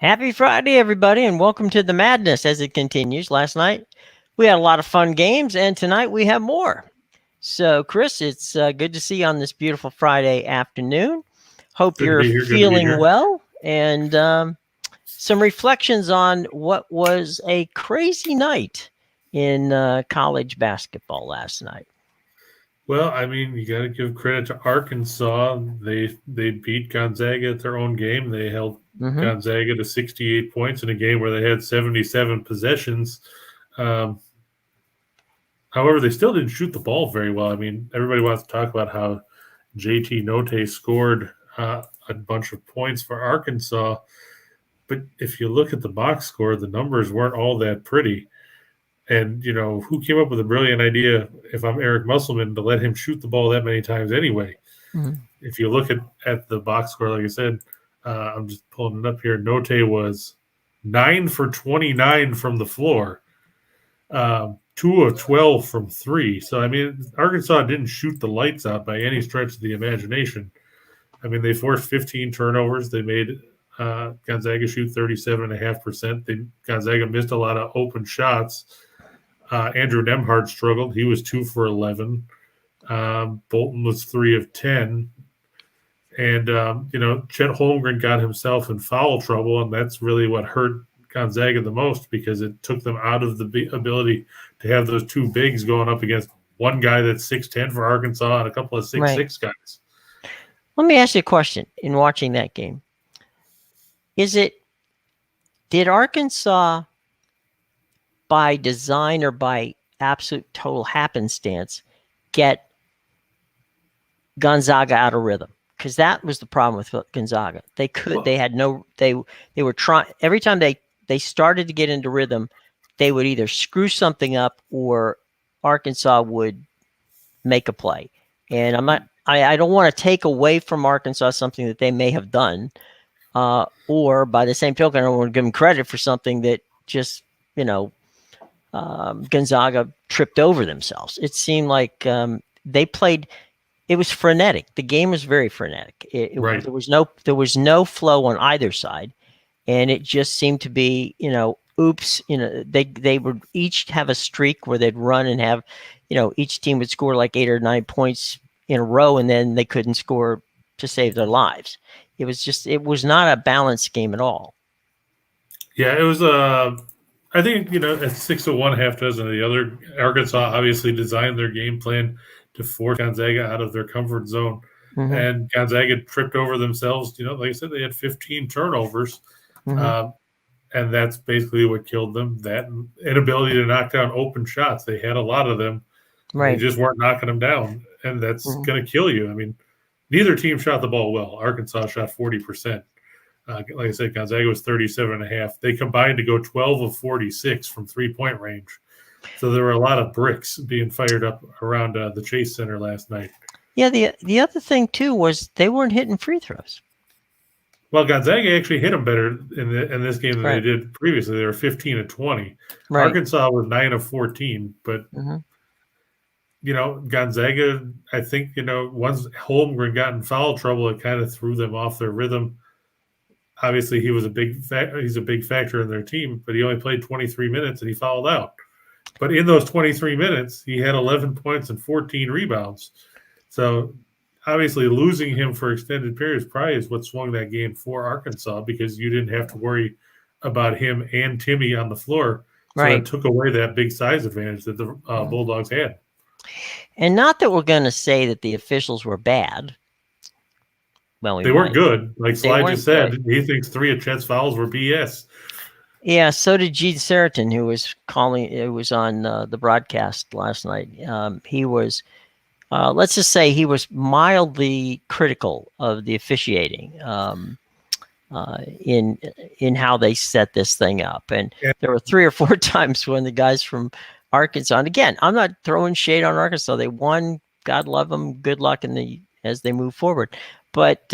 Happy Friday, everybody, and welcome to the madness as it continues. Last night, we had a lot of fun games, and tonight we have more. So, Chris, it's good to see you on this beautiful Friday afternoon. Hope you're feeling well, and some reflections on what was a crazy night in college basketball last night. Well, I mean, you got to give credit to Arkansas. They beat Gonzaga at their own game. They held Gonzaga to 68 points in a game where they had 77 possessions. However, they still didn't shoot the ball very well. I mean, everybody wants to talk about how JT Notte scored a bunch of points for Arkansas. But if you look at the box score, the numbers weren't all that pretty. And, you know, who came up with a brilliant idea, if I'm Eric Musselman, to let him shoot the ball that many times anyway? If you look at the box score, like I said, I'm just pulling it up here. Notte was 9 for 29 from the floor, 2 of 12 from 3. So, I mean, Arkansas didn't shoot the lights out by any stretch of the imagination. I mean, they forced 15 turnovers. They made Gonzaga shoot 37.5%. Gonzaga missed a lot of open shots. Andrew Nembhard struggled. He was 2 for 11. Bolton was 3 of 10. And, Chet Holmgren got himself in foul trouble, and that's really what hurt Gonzaga the most because it took them out of the ability to have those two bigs going up against one guy that's 6'10 for Arkansas and a couple of 6'6 guys. Let me ask you a question in watching that game. Did Arkansas, by design or by absolute total happenstance, get Gonzaga out of rhythm? Because that was the problem with Gonzaga. They were trying every time they started to get into rhythm, they would either screw something up or Arkansas would make a play. And I don't want to take away from Arkansas something that they may have done, or by the same token, I don't want to give them credit for something that just Gonzaga tripped over themselves. It seemed like they played. It was frenetic. The game was very frenetic. Right. There was no flow on either side, and it just seemed to be oops. They would each have a streak where they'd run and have each team would score like 8 or 9 points in a row, and then they couldn't score to save their lives. It was not a balanced game at all. Yeah, it was I think, at 6 to 1, half dozen of the other. Arkansas obviously designed their game plan to force Gonzaga out of their comfort zone. And Gonzaga tripped over themselves. Like I said, they had 15 turnovers. And that's basically what killed them. That inability to knock down open shots. They had a lot of them. Right. They just weren't knocking them down. And that's going to kill you. I mean, neither team shot the ball well. Arkansas shot 40%. Like I said, Gonzaga was 37.5. They combined to go 12 of 46 from three-point range. So there were a lot of bricks being fired up around the Chase Center last night. Yeah, the other thing, too, was they weren't hitting free throws. Well, Gonzaga actually hit them better in this game than they did previously. They were 15 of 20. Right. Arkansas was 9 of 14. But, Gonzaga, I think, once Holmgren got in foul trouble, it kind of threw them off their rhythm. Obviously, he's a big factor in their team, but he only played 23 minutes and he fouled out. But in those 23 minutes, he had 11 points and 14 rebounds. So obviously losing him for extended periods probably is what swung that game for Arkansas because you didn't have to worry about him and Timmy on the floor. So it took away that big size advantage that the Bulldogs had. And not that we're going to say that the officials were bad. Well, they weren't good. Like Sly just said, he thinks 3 of Chet's fouls were BS. Yeah, so did Gene Seriton, who was on the broadcast last night. He was, let's just say, he was mildly critical of the officiating in how they set this thing up. And there were 3 or 4 times when the guys from Arkansas, and again, I'm not throwing shade on Arkansas. They won. God love them. Good luck as they move forward. But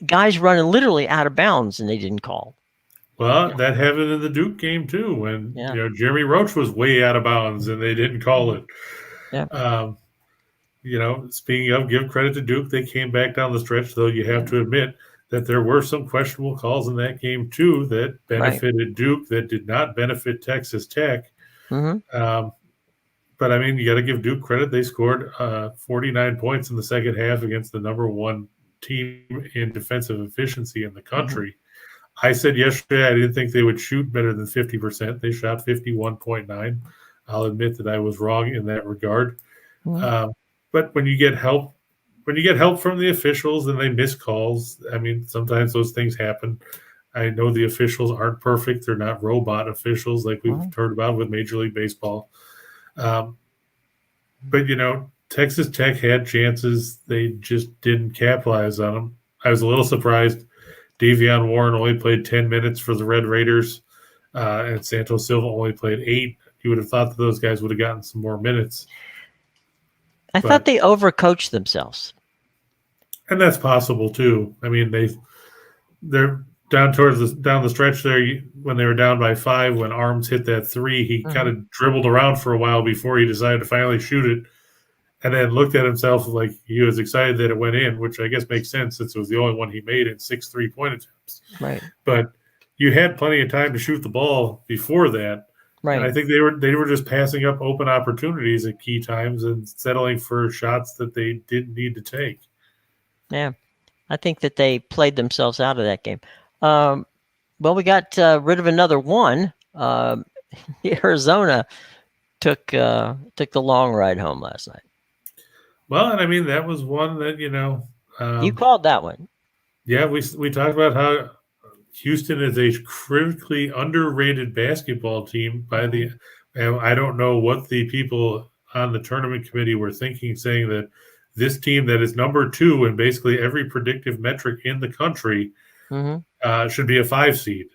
guys running literally out of bounds, and they didn't call. Well, that happened in the Duke game too, when Jeremy Roach was way out of bounds, and they didn't call it. Yeah. Speaking of, give credit to Duke. They came back down the stretch, though you have to admit that there were some questionable calls in that game too that benefited Duke, that did not benefit Texas Tech. Mm-hmm. But I mean, you got to give Duke credit. They scored 49 points in the second half against the number one team in defensive efficiency in the country. I said yesterday I didn't think they would shoot better than 50%. They shot 51.9. I'll admit that I was wrong in that regard. But when you get help from the officials and they miss calls, I mean, sometimes those things happen. I know the officials aren't perfect. They're not robot officials like we've heard about with Major League Baseball. But, Texas Tech had chances. They just didn't capitalize on them. I was a little surprised. Davion Warren only played 10 minutes for the Red Raiders, and Santos Silva only played 8. You would have thought that those guys would have gotten some more minutes. I thought they overcoached themselves. And that's possible, too. I mean, they're down the stretch there when they were down by 5, when Arms hit that 3, he kind of dribbled around for a while before he decided to finally shoot it, and then looked at himself like he was excited that it went in, which I guess makes sense since it was the only one he made in 6 3-point attempts. Right. But you had plenty of time to shoot the ball before that. Right. And I think they were just passing up open opportunities at key times and settling for shots that they didn't need to take. Yeah. I think that they played themselves out of that game. Well, we got rid of another one. Arizona took the long ride home last night. Well, and I mean, that was one that, you called that one. Yeah, we talked about how Houston is a critically underrated basketball team and I don't know what the people on the tournament committee were thinking, saying that this team that is number 2 in basically every predictive metric in the country should be a 5 seed.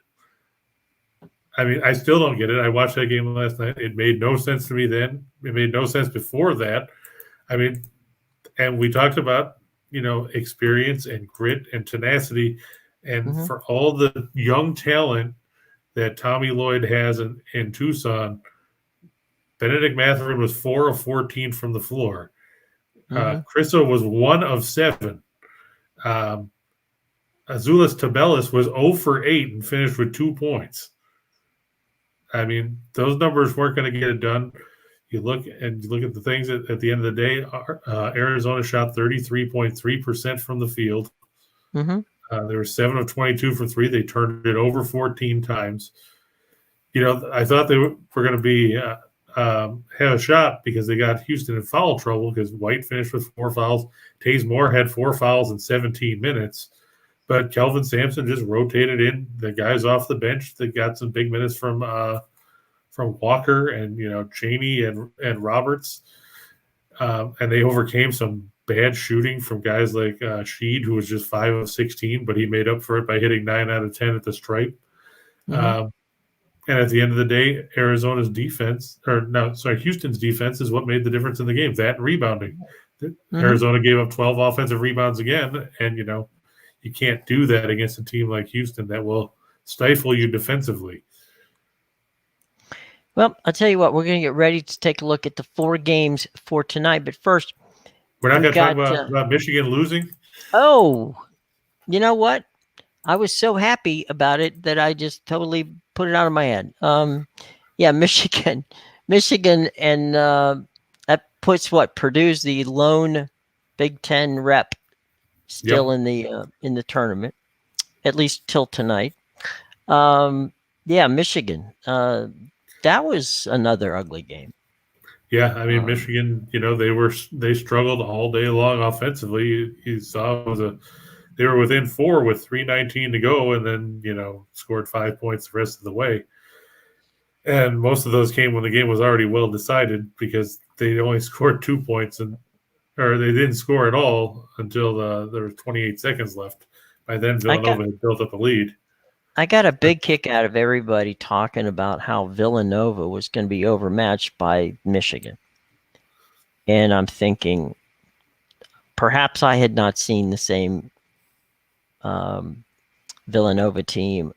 I mean, I still don't get it. I watched that game last night. It made no sense to me then. It made no sense before that. I mean, and we talked about, experience and grit and tenacity. And for all the young talent that Tommy Lloyd has in Tucson, Benedict Mathurin was 4 of 14 from the floor. Chriso was 1 of 7. Azulis Tabelis was 0 for 8 and finished with 2 points. I mean, those numbers weren't going to get it done. You look at the things at the end of the day. Arizona shot 33.3% from the field. They were 7 of 22 from 3. They turned it over 14 times. I thought they were going to be have a shot because they got Houston in foul trouble because White finished with 4 fouls. Taze Moore had 4 fouls in 17 minutes. But Kelvin Sampson just rotated in the guys off the bench that got some big minutes from Walker and Cheney and Roberts, and they overcame some bad shooting from guys like Sheed, who was just 5 of 16, but he made up for it by hitting 9 out of 10 at the stripe. And at the end of the day, Houston's defense is what made the difference in the game. That and rebounding. Arizona gave up 12 offensive rebounds again, and you can't do that against a team like Houston that will stifle you defensively. Well, I'll tell you what, we're going to get ready to take a look at the 4 games for tonight. But first, we're not going to talk about Michigan losing. Oh, you know what? I was so happy about it that I just totally put it out of my head. Michigan, and that puts Purdue's the lone Big Ten rep still in the tournament, at least till tonight. Michigan. That was another ugly game. Yeah, I mean, Michigan, they struggled all day long offensively. You saw they were within 4 with 3:19 to go, and then scored 5 points the rest of the way. And most of those came when the game was already well decided because they only scored 2 points, or they didn't score at all until there were 28 seconds left. By then, Villanova had built up a lead. I got a big kick out of everybody talking about how Villanova was going to be overmatched by Michigan. And I'm thinking, perhaps I had not seen the same Villanova team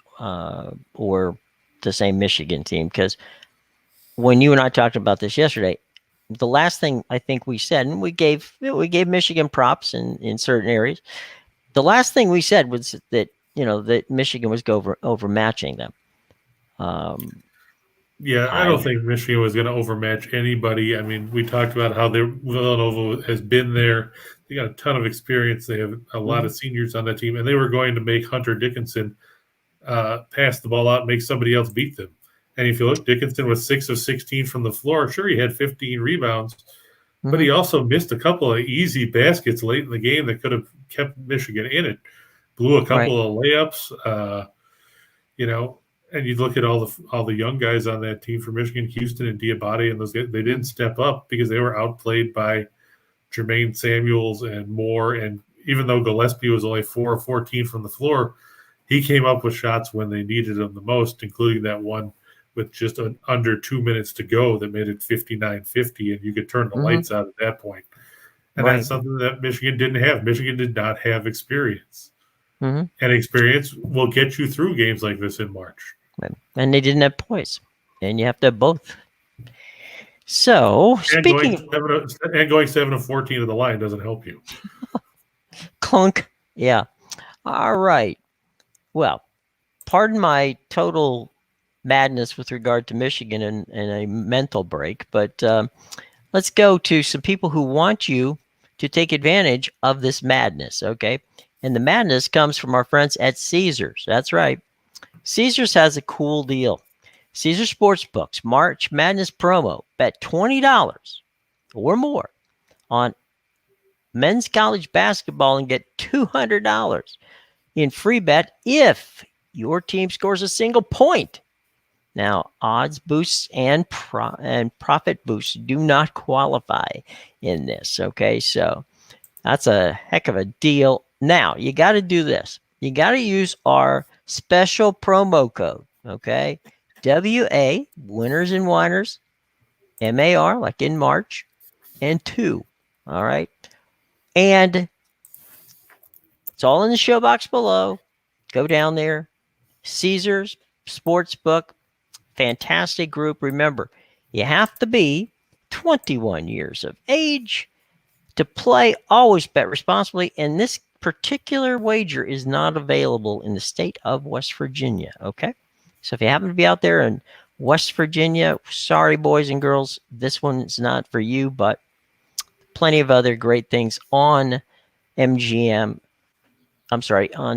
or the same Michigan team. Because when you and I talked about this yesterday, the last thing I think we said, and we gave Michigan props in certain areas, the last thing we said was that that Michigan was overmatching them. Yeah, I don't think Michigan was going to overmatch anybody. I mean, we talked about how Villanova has been there. They got a ton of experience. They have a lot of seniors on that team, and they were going to make Hunter Dickinson pass the ball out and make somebody else beat them. And if you look, Dickinson was 6 of 16 from the floor. Sure, he had 15 rebounds, but he also missed a couple of easy baskets late in the game that could have kept Michigan in it. Blew a couple of layups, and you look at all the young guys on that team for Michigan, Houston and Diabate, and those guys, they didn't step up because they were outplayed by Jermaine Samuels and Moore. And even though Gillespie was only 4 of 14 from the floor, he came up with shots when they needed them the most, including that one with just under 2 minutes to go that made it 59-50, and you could turn the lights out at that point. And that's something that Michigan didn't have. Michigan did not have experience. And experience will get you through games like this in March. And they didn't have poise. And you have to have both. So, going 7 of 14 to the line doesn't help you. Clunk. Yeah. All right. Well, pardon my total madness with regard to Michigan and a mental break, but let's go to some people who want you to take advantage of this madness, okay? And the madness comes from our friends at Caesars. That's right. Caesars has a cool deal. Caesars Sportsbooks March Madness promo. Bet $20 or more on men's college basketball and get $200 in free bet if your team scores a single point. Now, odds boosts and profit boosts do not qualify in this, okay? So that's a heck of a deal. Now, you got to do this. You got to use our special promo code, okay? WA, Winners and Whiners, MAR, like in March, and 2, all right? And it's all in the show box below. Go down there. Caesars Sportsbook, fantastic group. Remember, you have to be 21 years of age to play. Always bet responsibly. And this particular wager is not available in the state of West Virginia, okay? So if you happen to be out there in West Virginia, sorry, boys and girls, this one's not for you, but plenty of other great things on on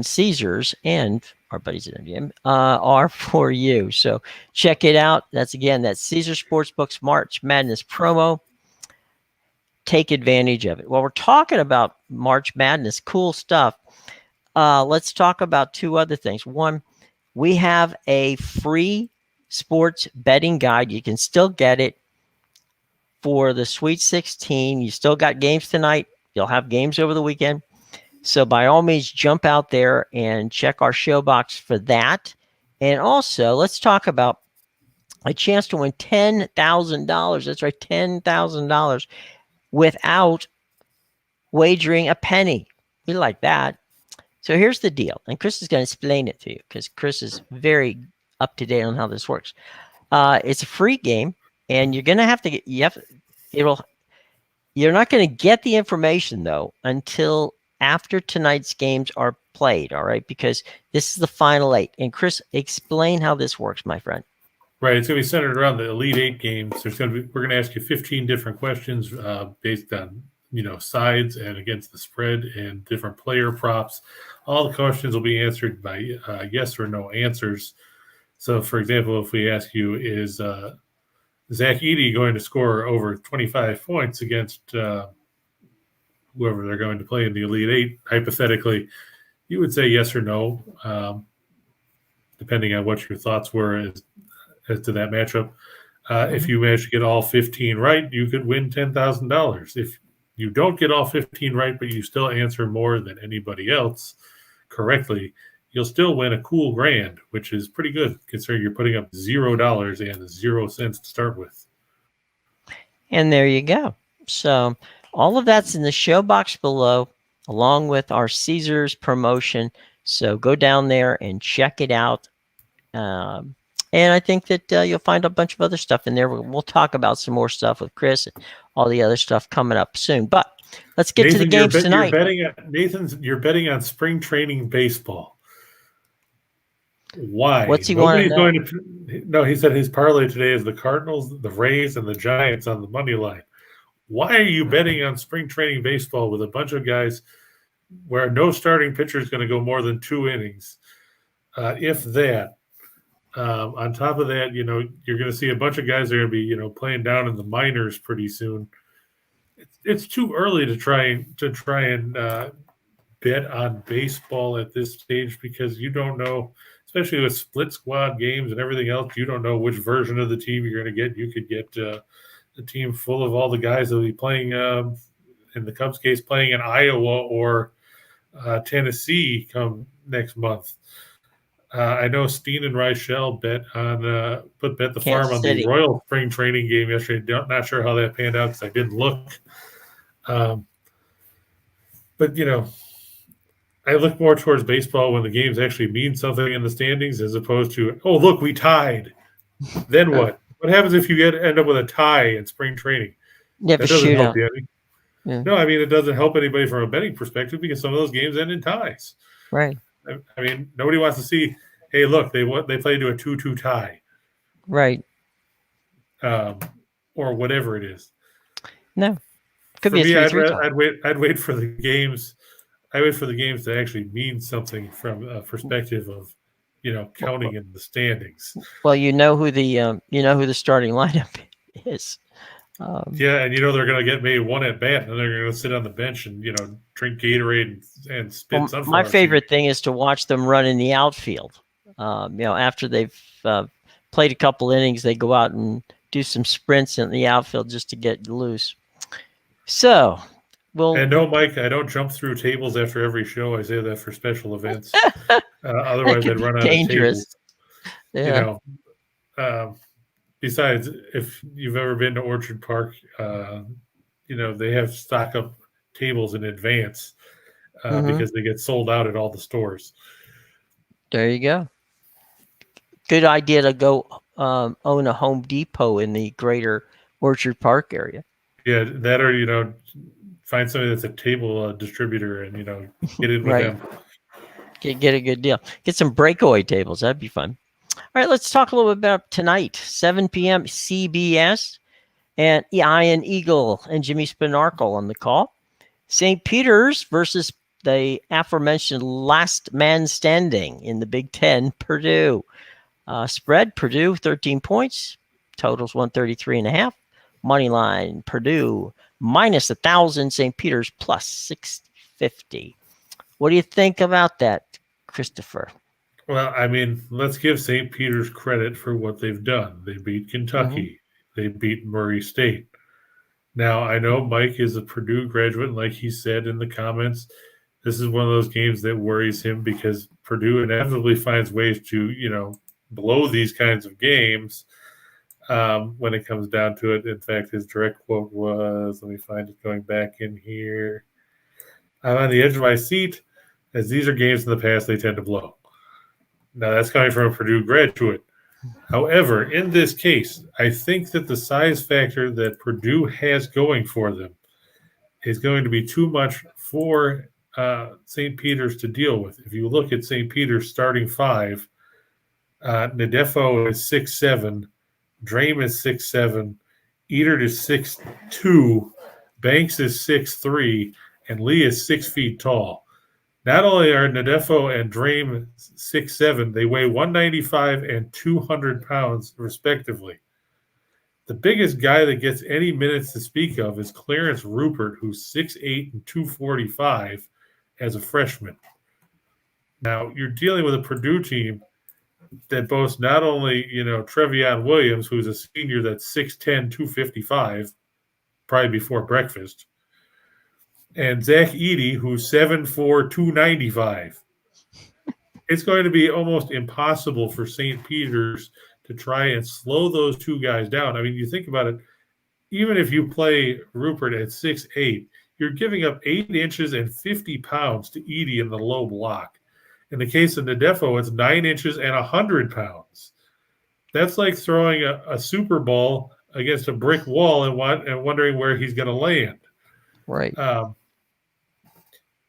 Caesars and our buddies at MGM are for you. So check it out. That's Caesars Sportsbooks March Madness promo. Take advantage of it. While we're talking about March Madness, cool stuff, let's talk about 2 other things. One, we have a free sports betting guide. You can still get it for the Sweet 16. You still got games tonight. You'll have games over the weekend. So by all means, jump out there and check our show box for that. And also, let's talk about a chance to win $10,000. That's right, $10,000 without wagering a penny. We like that. So here's the deal. And Chris is going to explain it to you because Chris is very up to date on how this works. It's a free game, and you're going to have to get, you're not going to get the information, though, until after tonight's games are played, all right? Because this is the final 8. And Chris, explain how this works, my friend. Right, it's going to be centered around the Elite 8 games. We're going to ask you 15 different questions based on sides and against the spread and different player props. All the questions will be answered by yes or no answers. So, for example, if we ask you, is Zach Edey going to score over 25 points against whoever they're going to play in the Elite 8, hypothetically, you would say yes or no, depending on what your thoughts were as to that matchup. If you manage to get all 15 right, you could win $10,000. If you don't get all 15 right, but you still answer more than anybody else correctly, you'll still win a cool $1,000, which is pretty good considering you're putting up $0 and 0 cents to start with. And there you go. So all of that's in the show box below, along with our Caesars promotion. So go down there and check it out. And I think that you'll find a bunch of other stuff in there. We'll talk about some more stuff with Chris and all the other stuff coming up soon. But Let's get to the games tonight. You're betting on spring training baseball. Why? What's he want to know? No, he said his parlay today is the Cardinals, the Rays, and the Giants on the money line. Why are you betting on spring training baseball with a bunch of guys where no starting pitcher is going to go more than 2 innings? If that. On top of that, you're going to see a bunch of guys that are going to be, playing down in the minors pretty soon. It's too early to try and bet on baseball at this stage because you don't know, especially with split squad games and everything else, you don't know which version of the team you're going to get. You could get a team full of all the guys that will be playing, in the Cubs case, playing in Iowa or Tennessee come next month. I know Steen and Reichel bet the farm on the Royal spring training game yesterday. Not sure how that panned out because I didn't look. But I look more towards baseball when the games actually mean something in the standings as opposed to, oh, look, we tied. Then what? What happens if you end up with a tie in spring training? That doesn't help you any. Yeah. No, I mean, it doesn't help anybody from a betting perspective because some of those games end in ties. Right. I mean, nobody wants to see, hey, look, they played to a 2-2 tie. Right. Or whatever it is. No. Could be a 3-3 tie. I'd wait for the games. I wait for the games to actually mean something from a perspective of, counting in the standings. Well, who the starting lineup is. Yeah, and they're going to get maybe one at bat, and they're going to sit on the bench and drink Gatorade and spit sunflower. My favorite thing is to watch them run in the outfield. After they've played a couple innings, they go out and do some sprints in the outfield just to get loose. So, and no, Mike, I don't jump through tables after every show. I say that for special events. Otherwise, I'd run out of tables. Yeah. Besides, if you've ever been to Orchard Park, they have stock up tables in advance because they get sold out at all the stores. There you go. Good idea to go own a Home Depot in the greater Orchard Park area. Yeah, that or, find somebody that's a table distributor and, get in with them. Get a good deal. Get some breakaway tables. That'd be fun. All right, let's talk a little bit about tonight, 7 p.m. CBS, and Ian Eagle and Jimmy Spinarkle on the call. St. Peter's versus the aforementioned last man standing in the Big Ten, Purdue. Spread, Purdue, 13 points. Totals 133.5. Money line, Purdue, minus 1,000. St. Peter's, plus 650. What do you think about that, Christopher? Well, I mean, let's give St. Peter's credit for what they've done. They beat Kentucky. They beat Murray State. Now, I know Mike is a Purdue graduate, and like he said in the comments, this is one of those games that worries him because Purdue inevitably finds ways to, blow these kinds of games when it comes down to it. In fact, his direct quote was, let me find it going back in here. I'm on the edge of my seat, as these are games in the past they tend to blow. Now, that's coming from a Purdue graduate. However, in this case, I think that the size factor that Purdue has going for them is going to be too much for St. Peter's to deal with. If you look at St. Peter's starting five, Nadefo is 6'7", Drame is 6'7", Edert is 6'2", Banks is 6'3", and Lee is 6 feet tall. Not only are Nadefo and Drame 6'7", they weigh 195 and 200 pounds, respectively. The biggest guy that gets any minutes to speak of is Clarence Rupert, who's 6'8" and 245 as a freshman. Now, you're dealing with a Purdue team that boasts not only, Trevion Williams, who's a senior that's 6'10", 255, probably before breakfast, and Zach Edey, who's 7'4", 295. It's going to be almost impossible for St. Peter's to try and slow those two guys down. I mean, you think about it, even if you play Rupert at 6'8", you're giving up 8 inches and 50 pounds to Edey in the low block. In the case of Nadefo, it's 9 inches and 100 pounds. That's like throwing a Super Bowl against a brick wall and wondering where he's going to land. Right.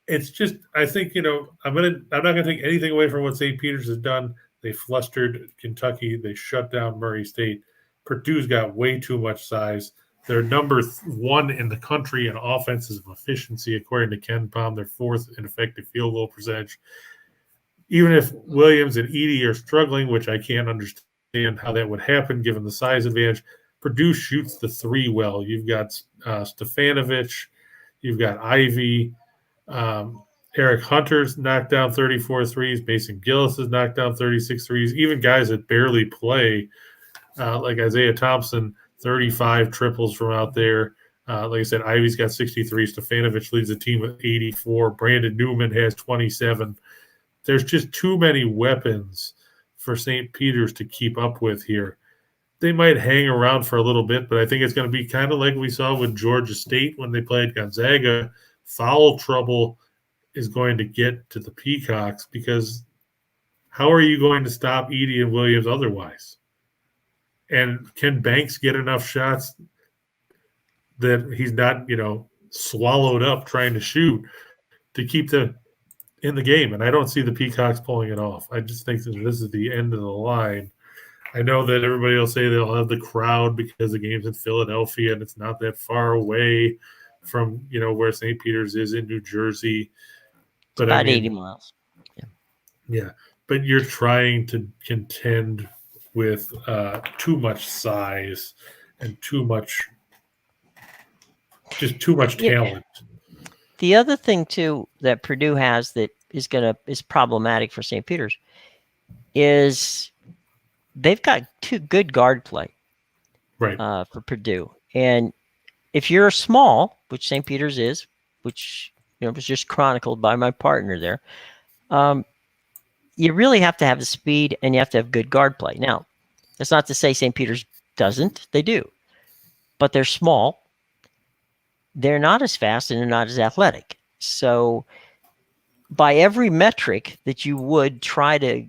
It's just, I think, I'm not gonna take anything away from what St. Peter's has done. They flustered Kentucky. They shut down Murray State. Purdue's got way too much size. They're number one in the country in offensive efficiency, according to Ken Palm. They're fourth in effective field goal percentage. Even if Williams and Edey are struggling, which I can't understand how that would happen given the size advantage, Purdue shoots the three well. You've got Stefanovic, you've got Ivy, Eric Hunter's knocked down 34 threes. Mason Gillis has knocked down 36 threes. Even guys that barely play, like Isaiah Thompson, 35 triples from out there. Like I said, Ivy's got 63. Stefanovic leads the team with 84. Brandon Newman has 27. There's just too many weapons for St. Peter's to keep up with here. They might hang around for a little bit, but I think it's going to be kind of like we saw with Georgia State when they played Gonzaga. Foul trouble is going to get to the Peacocks because how are you going to stop Edey and Williams otherwise? And can Banks get enough shots that he's not, swallowed up trying to shoot to keep them in the game? And I don't see the Peacocks pulling it off. I just think that this is the end of the line. I know that everybody will say they'll have the crowd because the game's in Philadelphia and it's not that far away from, where St. Peter's is in New Jersey. But about 80 miles. Yeah. But you're trying to contend with too much size and too much talent. The other thing too that Purdue has that is problematic for St. Peter's is they've got two good guard play, right, for Purdue. And if you're small, which St. Peter's is, which was just chronicled by my partner there, you really have to have the speed and you have to have good guard play. Now, that's not to say St. Peter's doesn't. They do. But they're small. They're not as fast and they're not as athletic. So by every metric that you would try to,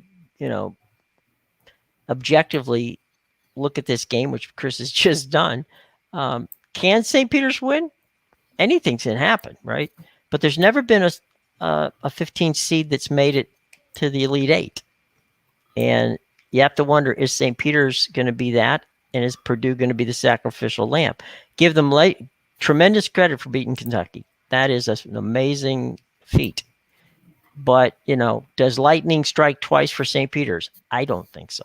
objectively look at this game, which Chris has just done, can St. Peter's win? Anything can happen, right? But there's never been a 15 seed that's made it to the Elite Eight. And you have to wonder, is St. Peter's going to be that? And is Purdue going to be the sacrificial lamb? Give them tremendous credit for beating Kentucky. That is an amazing feat. But, does lightning strike twice for St. Peter's? I don't think so.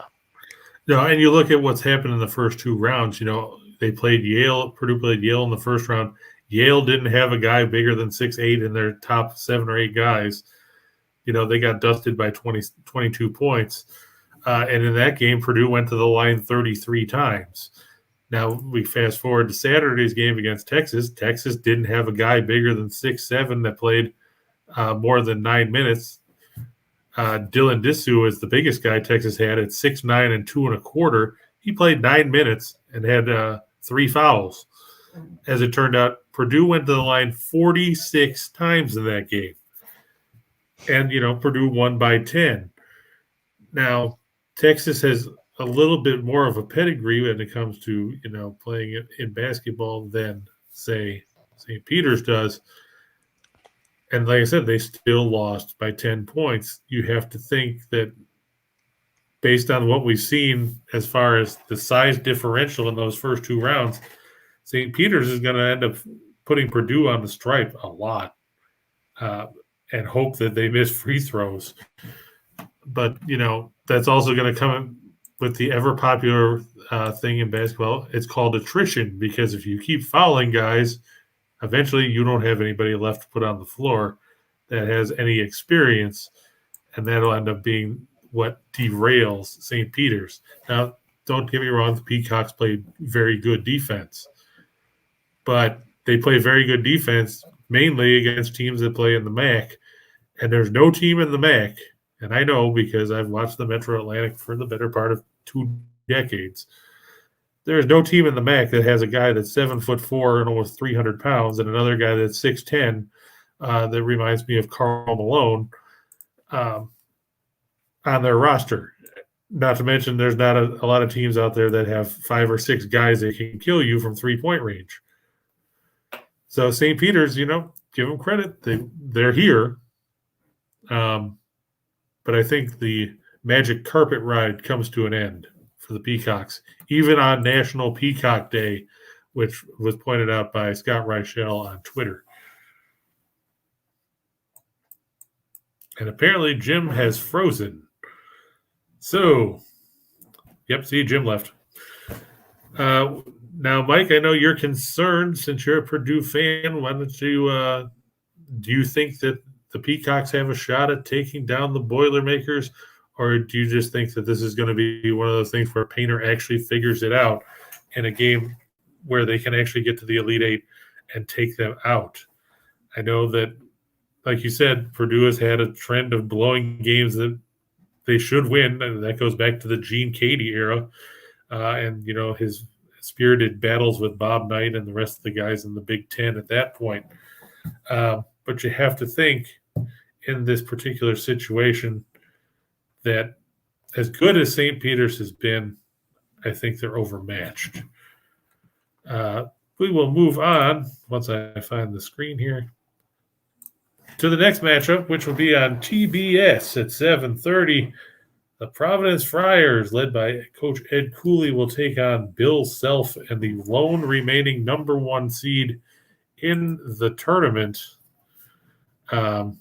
No, and you look at what's happened in the first two rounds. They played Yale. Purdue played Yale in the first round. Yale didn't have a guy bigger than 6'8" in their top 7 or 8 guys. They got dusted by 22 points. And in that game, Purdue went to the line 33 times. Now, we fast forward to Saturday's game against Texas. Texas didn't have a guy bigger than 6'7" that played more than 9 minutes. Dylan Disu is the biggest guy Texas had at 6'9" and 2 1/4. He played 9 minutes and had 3 fouls. As it turned out, Purdue went to the line 46 times in that game. And, Purdue won by 10. Now, Texas has a little bit more of a pedigree when it comes to, playing it in basketball than, say, St. Peter's does. And like I said, they still lost by 10 points. You have to think that based on what we've seen as far as the size differential in those first 2 rounds, St. Peter's is going to end up putting Purdue on the stripe a lot and hope that they miss free throws. But, that's also going to come with the ever-popular thing in basketball. It's called attrition, because if you keep fouling guys, eventually you don't have anybody left to put on the floor that has any experience, and that'll end up being what derails St. Peter's. Now, don't get me wrong, the Peacocks played very good defense, but they play very good defense mainly against teams that play in the MAC, and there's no team in the MAC, and I know because I've watched the Metro Atlantic for the better part of 2 decades. There is no team in the MAC that has a guy that's 7'4" and almost 300 pounds, and another guy that's 6'10", that reminds me of Karl Malone, on their roster. Not to mention, there's not a lot of teams out there that have 5 or 6 guys that can kill you from 3-point range. So St. Peter's, give them credit. They're here. But I think the magic carpet ride comes to an end for the Peacocks, even on National Peacock Day, which was pointed out by Scott Reichel on Twitter. And apparently Jim has frozen. So, yep, see, Jim left. Now, Mike, I know you're concerned since you're a Purdue fan. Why don't you do you think that the Peacocks have a shot at taking down the Boilermakers, or do you just think that this is going to be one of those things where Painter actually figures it out in a game where they can actually get to the Elite Eight and take them out? I know that, like you said, Purdue has had a trend of blowing games that they should win, and that goes back to the Gene Cady era, and his spirited battles with Bob Knight and the rest of the guys in the Big Ten at that point. But you have to think in this particular situation that as good as St. Peter's has been, I think they're overmatched. We will move on once I find the screen here to the next matchup, which will be on TBS at 7:30. The Providence Friars, led by Coach Ed Cooley, will take on Bill Self and the lone remaining number 1 seed in the tournament. And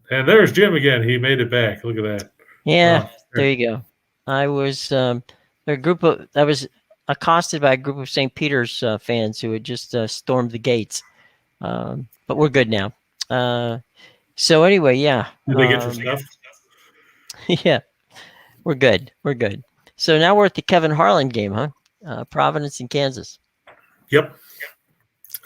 there's Jim again. He made it back. Look at that. Yeah, there you go. I was I was accosted by a group of St. Peter's fans who had just stormed the gates. But we're good now. So anyway, yeah. Did they get your stuff? Yeah, we're good. We're good. So now we're at the Kevin Harlan game, huh? Providence and Kansas. Yep.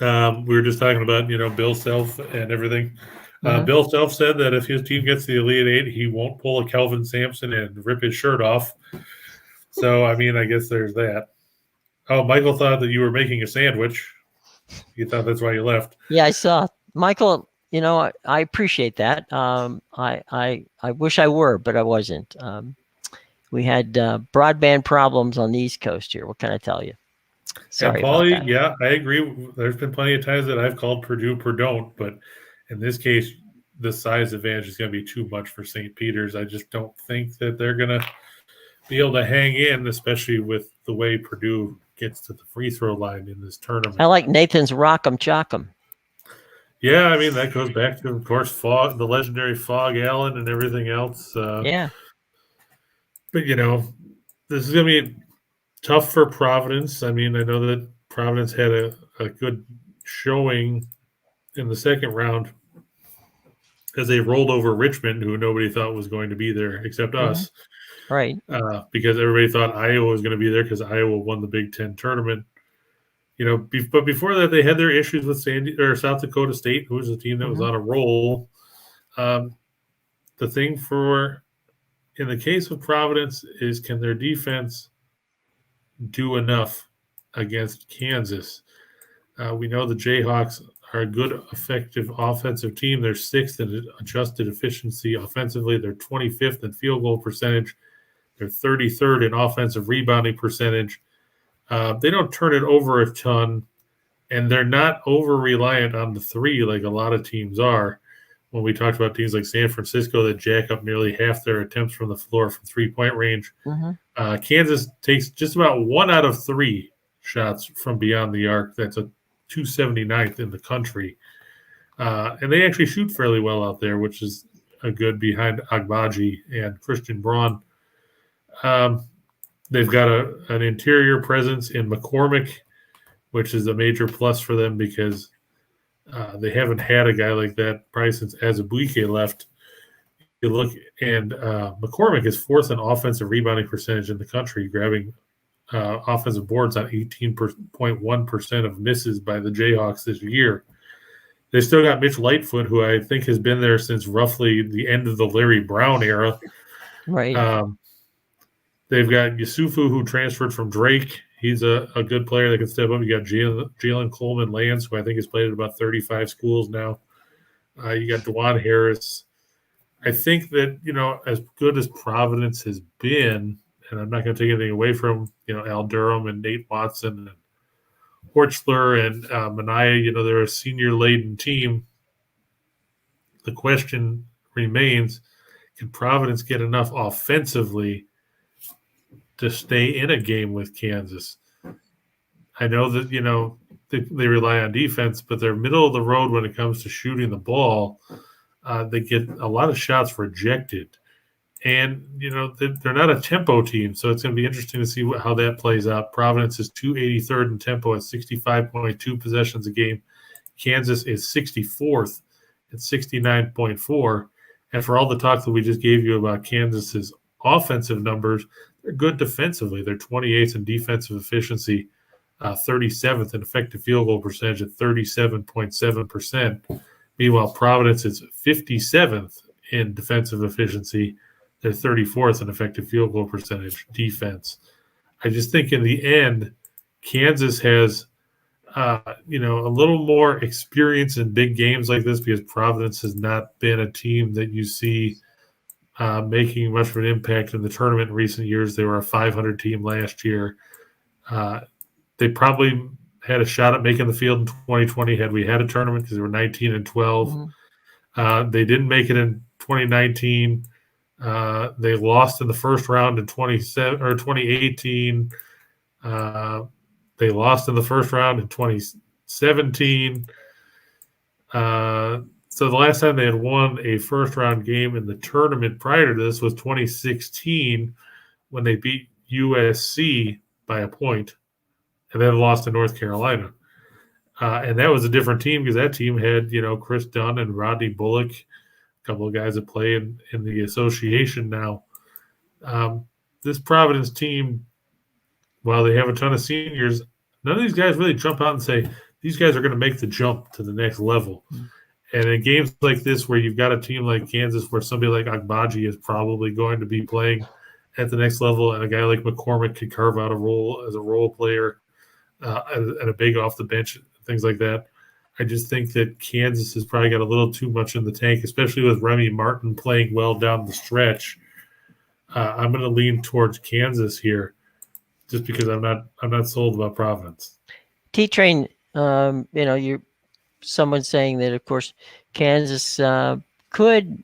We were just talking about, Bill Self and everything. Bill Self said that if his team gets the Elite Eight, he won't pull a Kelvin Sampson and rip his shirt off. So, I guess there's that. Oh, Michael thought that you were making a sandwich. You thought that's why you left. Yeah, I saw. Michael, I appreciate that. I wish I were, but I wasn't. We had broadband problems on the East Coast here. What can I tell you? Sorry, Paulie, yeah, I agree. There's been plenty of times that I've called Purdue Purdue, but in this case, the size advantage is going to be too much for St. Peter's. I just don't think that they're going to be able to hang in, especially with the way Purdue gets to the free throw line in this tournament. I like Nathan's Rock'em Chock'em. Yeah, that goes back to, of course, the legendary Fog Allen and everything else. Yeah. But, this is going to be tough for Providence. I know that Providence had a good showing in the second round as they rolled over Richmond, who nobody thought was going to be there except us. Right. Because everybody thought Iowa was going to be there because Iowa won the Big Ten tournament. But before that, they had their issues with South Dakota State, who was a team that was on a roll. The thing in the case of Providence is, can their defense do enough against Kansas? We know the Jayhawks are a good, effective offensive team. They're 6th in adjusted efficiency offensively. They're 25th in field goal percentage. They're 33rd in offensive rebounding percentage. They don't turn it over a ton, and they're not over-reliant on the three like a lot of teams are. When we talked about teams like San Francisco that jack up nearly half their attempts from the floor from three-point range, Kansas takes just about 1 out of 3 shots from beyond the arc. That's a 279th in the country. And they actually shoot fairly well out there, which is a good behind Agbaji and Christian Braun. They've got an interior presence in McCormick, which is a major plus for them because they haven't had a guy like that probably since Azubuike left. You look, and McCormick is 4th in offensive rebounding percentage in the country, grabbing offensive boards on 18.1% of misses by the Jayhawks this year. They still got Mitch Lightfoot, who I think has been there since roughly the end of the Larry Brown era. Right. They've got Yusufu, who transferred from Drake. He's a good player that can step up. You got Jalen Coleman Lance, who I think has played at about 35 schools now. You got DeJuan Harris. I think that, as good as Providence has been and I'm not going to take anything away from Al Durham and Nate Watson and Horchler and Mania. They're a senior-laden team. The question remains, can Providence get enough offensively to stay in a game with Kansas? I know that, they rely on defense, but they're middle of the road when it comes to shooting the ball. They get a lot of shots rejected. And, they're not a tempo team, so it's going to be interesting to see how that plays out. Providence is 283rd in tempo at 65.2 possessions a game. Kansas is 64th at 69.4. And for all the talk that we just gave you about Kansas's offensive numbers, they're good defensively. They're 28th in defensive efficiency, 37th in effective field goal percentage at 37.7%. Meanwhile, Providence is 57th in defensive efficiency. They're 34th in effective field goal percentage defense. I just think in the end, Kansas has a little more experience in big games like this because Providence has not been a team that you see making much of an impact in the tournament in recent years. They were a 500 team last year. They probably had a shot at making the field in 2020 had we had a tournament because they were 19 and 12. Mm-hmm. They didn't make it in 2019. They lost in the first round in 2018. They lost in the first round in 2017. So the last time they had won a first-round game in the tournament prior to this was 2016 when they beat USC by a point and then lost to North Carolina. And that was a different team because that team had, Chris Dunn and Rodney Bullock, a couple of guys that play in the association now. This Providence team, while they have a ton of seniors, none of these guys really jump out and say, these guys are going to make the jump to the next level. Mm-hmm. And in games like this where you've got a team like Kansas where somebody like Agbaji is probably going to be playing at the next level and a guy like McCormick could carve out a role as a role player and a big off the bench, things like that. I just think that Kansas has probably got a little too much in the tank, especially with Remy Martin playing well down the stretch. I'm going to lean towards Kansas here just because I'm not sold about Providence. T-Train, you're someone saying that, of course, Kansas could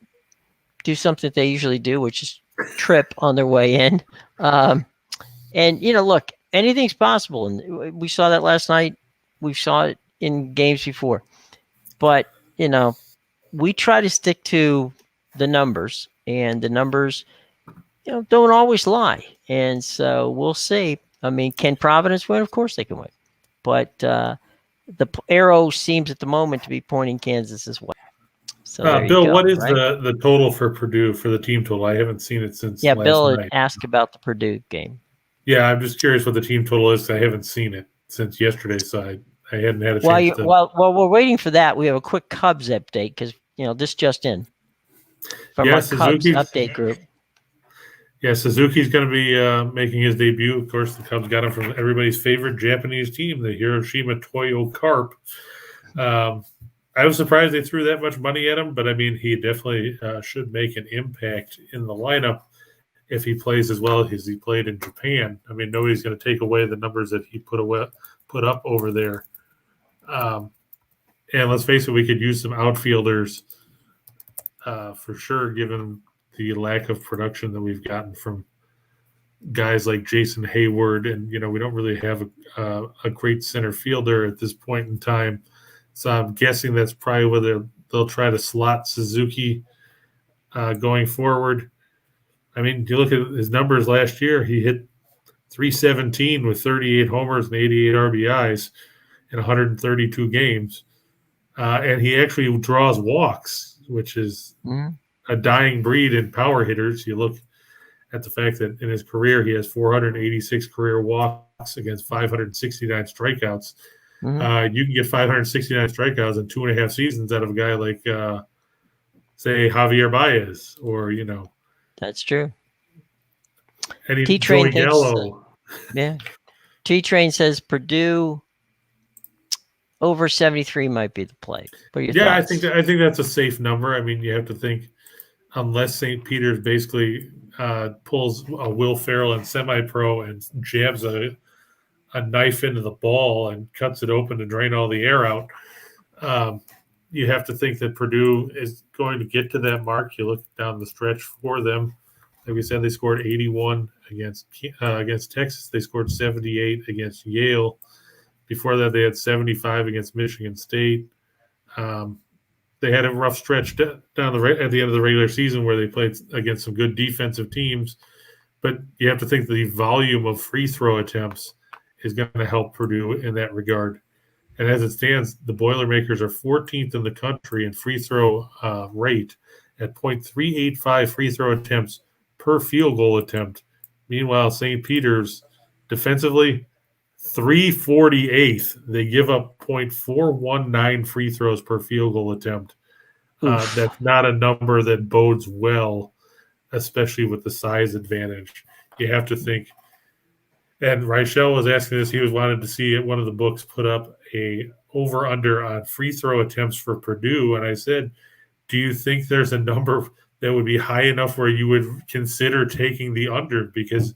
do something that they usually do, which is trip on their way in. And, look, anything's possible. And we saw that last night. We saw it in games before. But, we try to stick to the numbers. And the numbers, don't always lie. And so we'll see. I mean, can Providence win? Of course they can win. But the arrow seems at the moment to be pointing Kansas as well. So Bill, what is the total for Purdue for the team total? I haven't seen it since last Bill night. asked about the Purdue game. Yeah, I'm just curious what the team total is. I haven't seen it since yesterday, so I hadn't had a chance to. While we're waiting for that, we have a quick Cubs update because this just in from our Cubs update group. Yeah, Suzuki's going to be making his debut. Of course, the Cubs got him from everybody's favorite Japanese team, the Hiroshima Toyo Carp. I was surprised they threw that much money at him, but I mean, he definitely should make an impact in the lineup if he plays as well as he played in Japan. I mean, nobody's going to take away the numbers that he put up over there. And let's face it, we could use some outfielders for sure, given the lack of production that we've gotten from guys like Jason Hayward. And, we don't really have a great center fielder at this point in time. So I'm guessing that's probably where they'll try to slot Suzuki going forward. I mean, you look at his numbers last year, he hit 317 with 38 homers and 88 RBIs in 132 games. And he actually draws walks, which is a dying breed in power hitters. You look at the fact that in his career, he has 486 career walks against 569 strikeouts. Mm-hmm. You can get 569 strikeouts in 2.5 seasons out of a guy like, say, Javier Baez or, That's true. T-Train thinks, yeah. T-Train says Purdue over 73 might be the play. I think that's a safe number. I mean, you have to think unless St. Peter's basically pulls a Will Ferrell in semi-pro and jabs a knife into the ball and cuts it open to drain all the air out. You have to think that Purdue is going to get to that mark. You look down the stretch for them. Like we said, they scored 81 against Texas. They scored 78 against Yale. Before that, they had 75 against Michigan State. They had a rough stretch at the end of the regular season where they played against some good defensive teams. But you have to think the volume of free throw attempts is going to help Purdue in that regard. And as it stands, the Boilermakers are 14th in the country in free throw rate at .385 free throw attempts per field goal attempt. Meanwhile, St. Peter's defensively, 348th. They give up .419 free throws per field goal attempt. That's not a number that bodes well, especially with the size advantage. You have to think. And Reichel was asking this. He wanted to see one of the books put up a over-under on free throw attempts for Purdue. And I said, do you think there's a number that would be high enough where you would consider taking the under? Because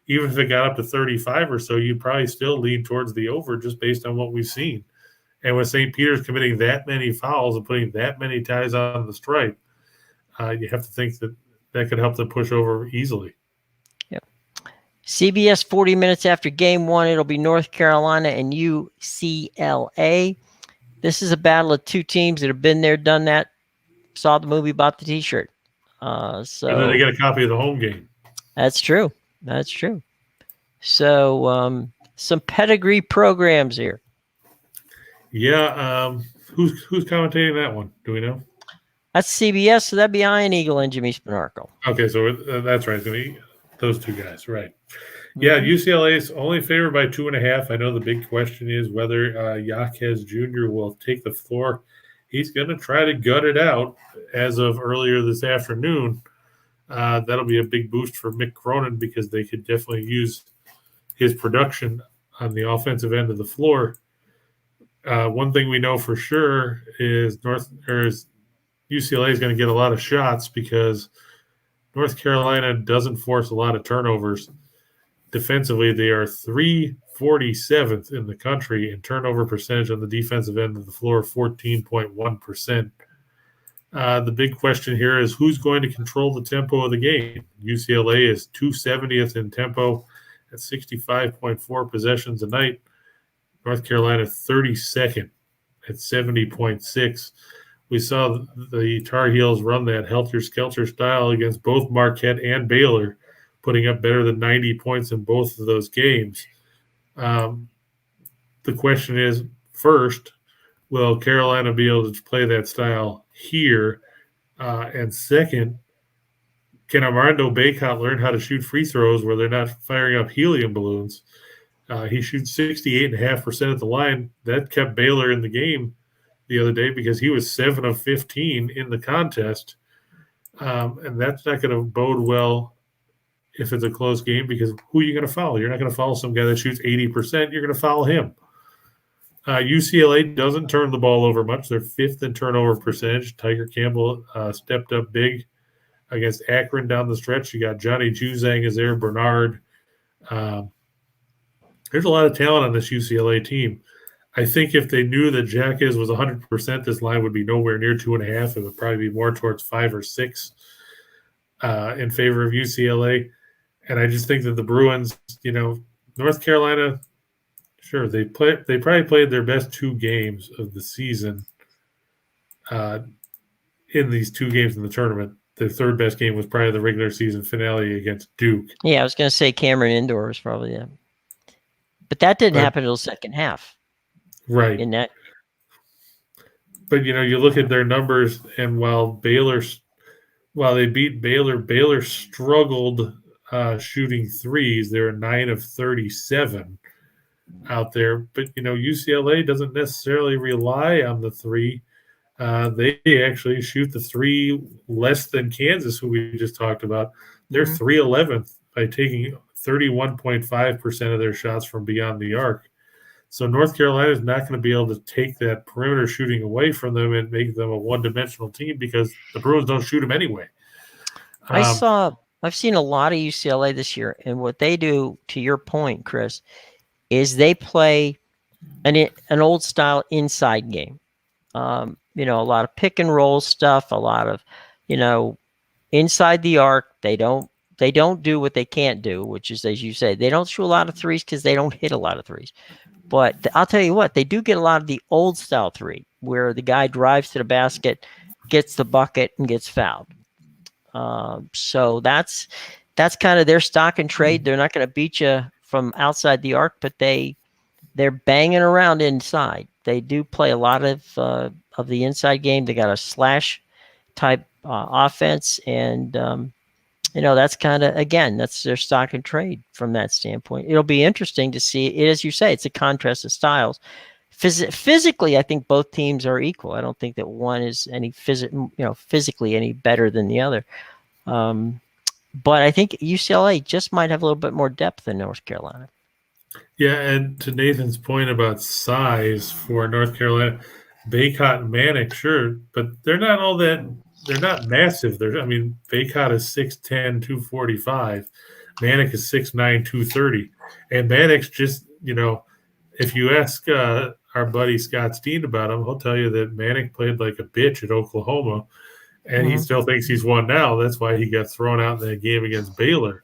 even if it got up to 35 or so, you'd probably still lean towards the over just based on what we've seen. And with St. Peter's committing that many fouls and putting that many ties on the stripe, you have to think that could help them push over easily. CBS 40 minutes after game one, it'll be North Carolina and UCLA. This is a battle of two teams that have been there, done that, saw the movie, bought the T-shirt. So and then they get a copy of the home game. That's true. So some pedigree programs here. Yeah. Who's commentating that one? Do we know? That's CBS, so that'd be Iron Eagle and Jimmy Spinarco. Okay, so that's right. It's going to be those two guys, right? Yeah, UCLA is only favored by 2.5. I know the big question is whether Jaquez Jr. will take the floor. He's going to try to gut it out as of earlier this afternoon. That'll be a big boost for Mick Cronin because they could definitely use his production on the offensive end of the floor. One thing we know for sure is UCLA is going to get a lot of shots because North Carolina doesn't force a lot of turnovers. Defensively, they are 347th in the country in turnover percentage on the defensive end of the floor, 14.1%. The big question here is who's going to control the tempo of the game. UCLA is 270th in tempo at 65.4 possessions a night. North Carolina 32nd at 70.6. We saw the Tar Heels run that helter-skelter style against both Marquette and Baylor, putting up better than 90 points in both of those games. The question is, first, will Carolina be able to play that style here? And second, can Armando Bacot learn how to shoot free throws where they're not firing up helium balloons? He shoots 68.5% at the line. That kept Baylor in the game the other day because he was 7 of 15 in the contest. And that's not going to bode well if it's a close game because who are you going to foul? You're not going to foul some guy that shoots 80%. You're going to foul him. UCLA doesn't turn the ball over much. They're 5th in turnover percentage. Tiger Campbell stepped up big against Akron down the stretch. You got Johnny Juzang is there, Bernard. There's a lot of talent on this UCLA team. I think if they knew that Jaquez was 100%, this line would be nowhere near 2.5. It would probably be more towards 5 or 6 in favor of UCLA. And I just think that the Bruins, North Carolina, sure, they probably played their best 2 games of the season in these 2 games in the tournament. Their third best game was probably the regular season finale against Duke. Yeah, I was going to say Cameron Indoor was probably that. But that didn't happen until the second half. Right. But, you look at their numbers, and while they beat Baylor struggled shooting threes. They were 9 of 37 out there. But, UCLA doesn't necessarily rely on the three. They actually shoot the three less than Kansas, who we just talked about. They're 311th by taking 31.5% of their shots from beyond the arc. So North Carolina is not going to be able to take that perimeter shooting away from them and make them a one-dimensional team because the Bruins don't shoot them anyway. I saw I've seen a lot of UCLA this year, and what they do, to your point, Chris, is they play an old style inside game. A lot of pick and roll stuff, a lot of, inside the arc. They don't do what they can't do, which is, as you say, they don't shoot a lot of threes because they don't hit a lot of threes. But I'll tell you what, they do get a lot of the old style three, where the guy drives to the basket, gets the bucket, and gets fouled. So that's kind of their stock and trade. They're not going to beat you from outside the arc, but they're banging around inside. They do play a lot of the inside game. They got a slash type offense, and that's kind of, again, that's their stock and trade from that standpoint. It'll be interesting to see it, as you say. It's a contrast of styles. Physically, I think both teams are equal. I don't think that one is any physically any better than the other. But I think UCLA just might have a little bit more depth than North Carolina. Yeah, and to Nathan's point about size for North Carolina, Bacot and Manic, sure, but they're not all that. They're not massive. Bacot is 6'10", 245. Manic is 6'9", 230. And Manic's just, if you ask our buddy Scott Steen about him, he'll tell you that Manic played like a bitch at Oklahoma, and he still thinks he's won now. That's why he got thrown out in that game against Baylor.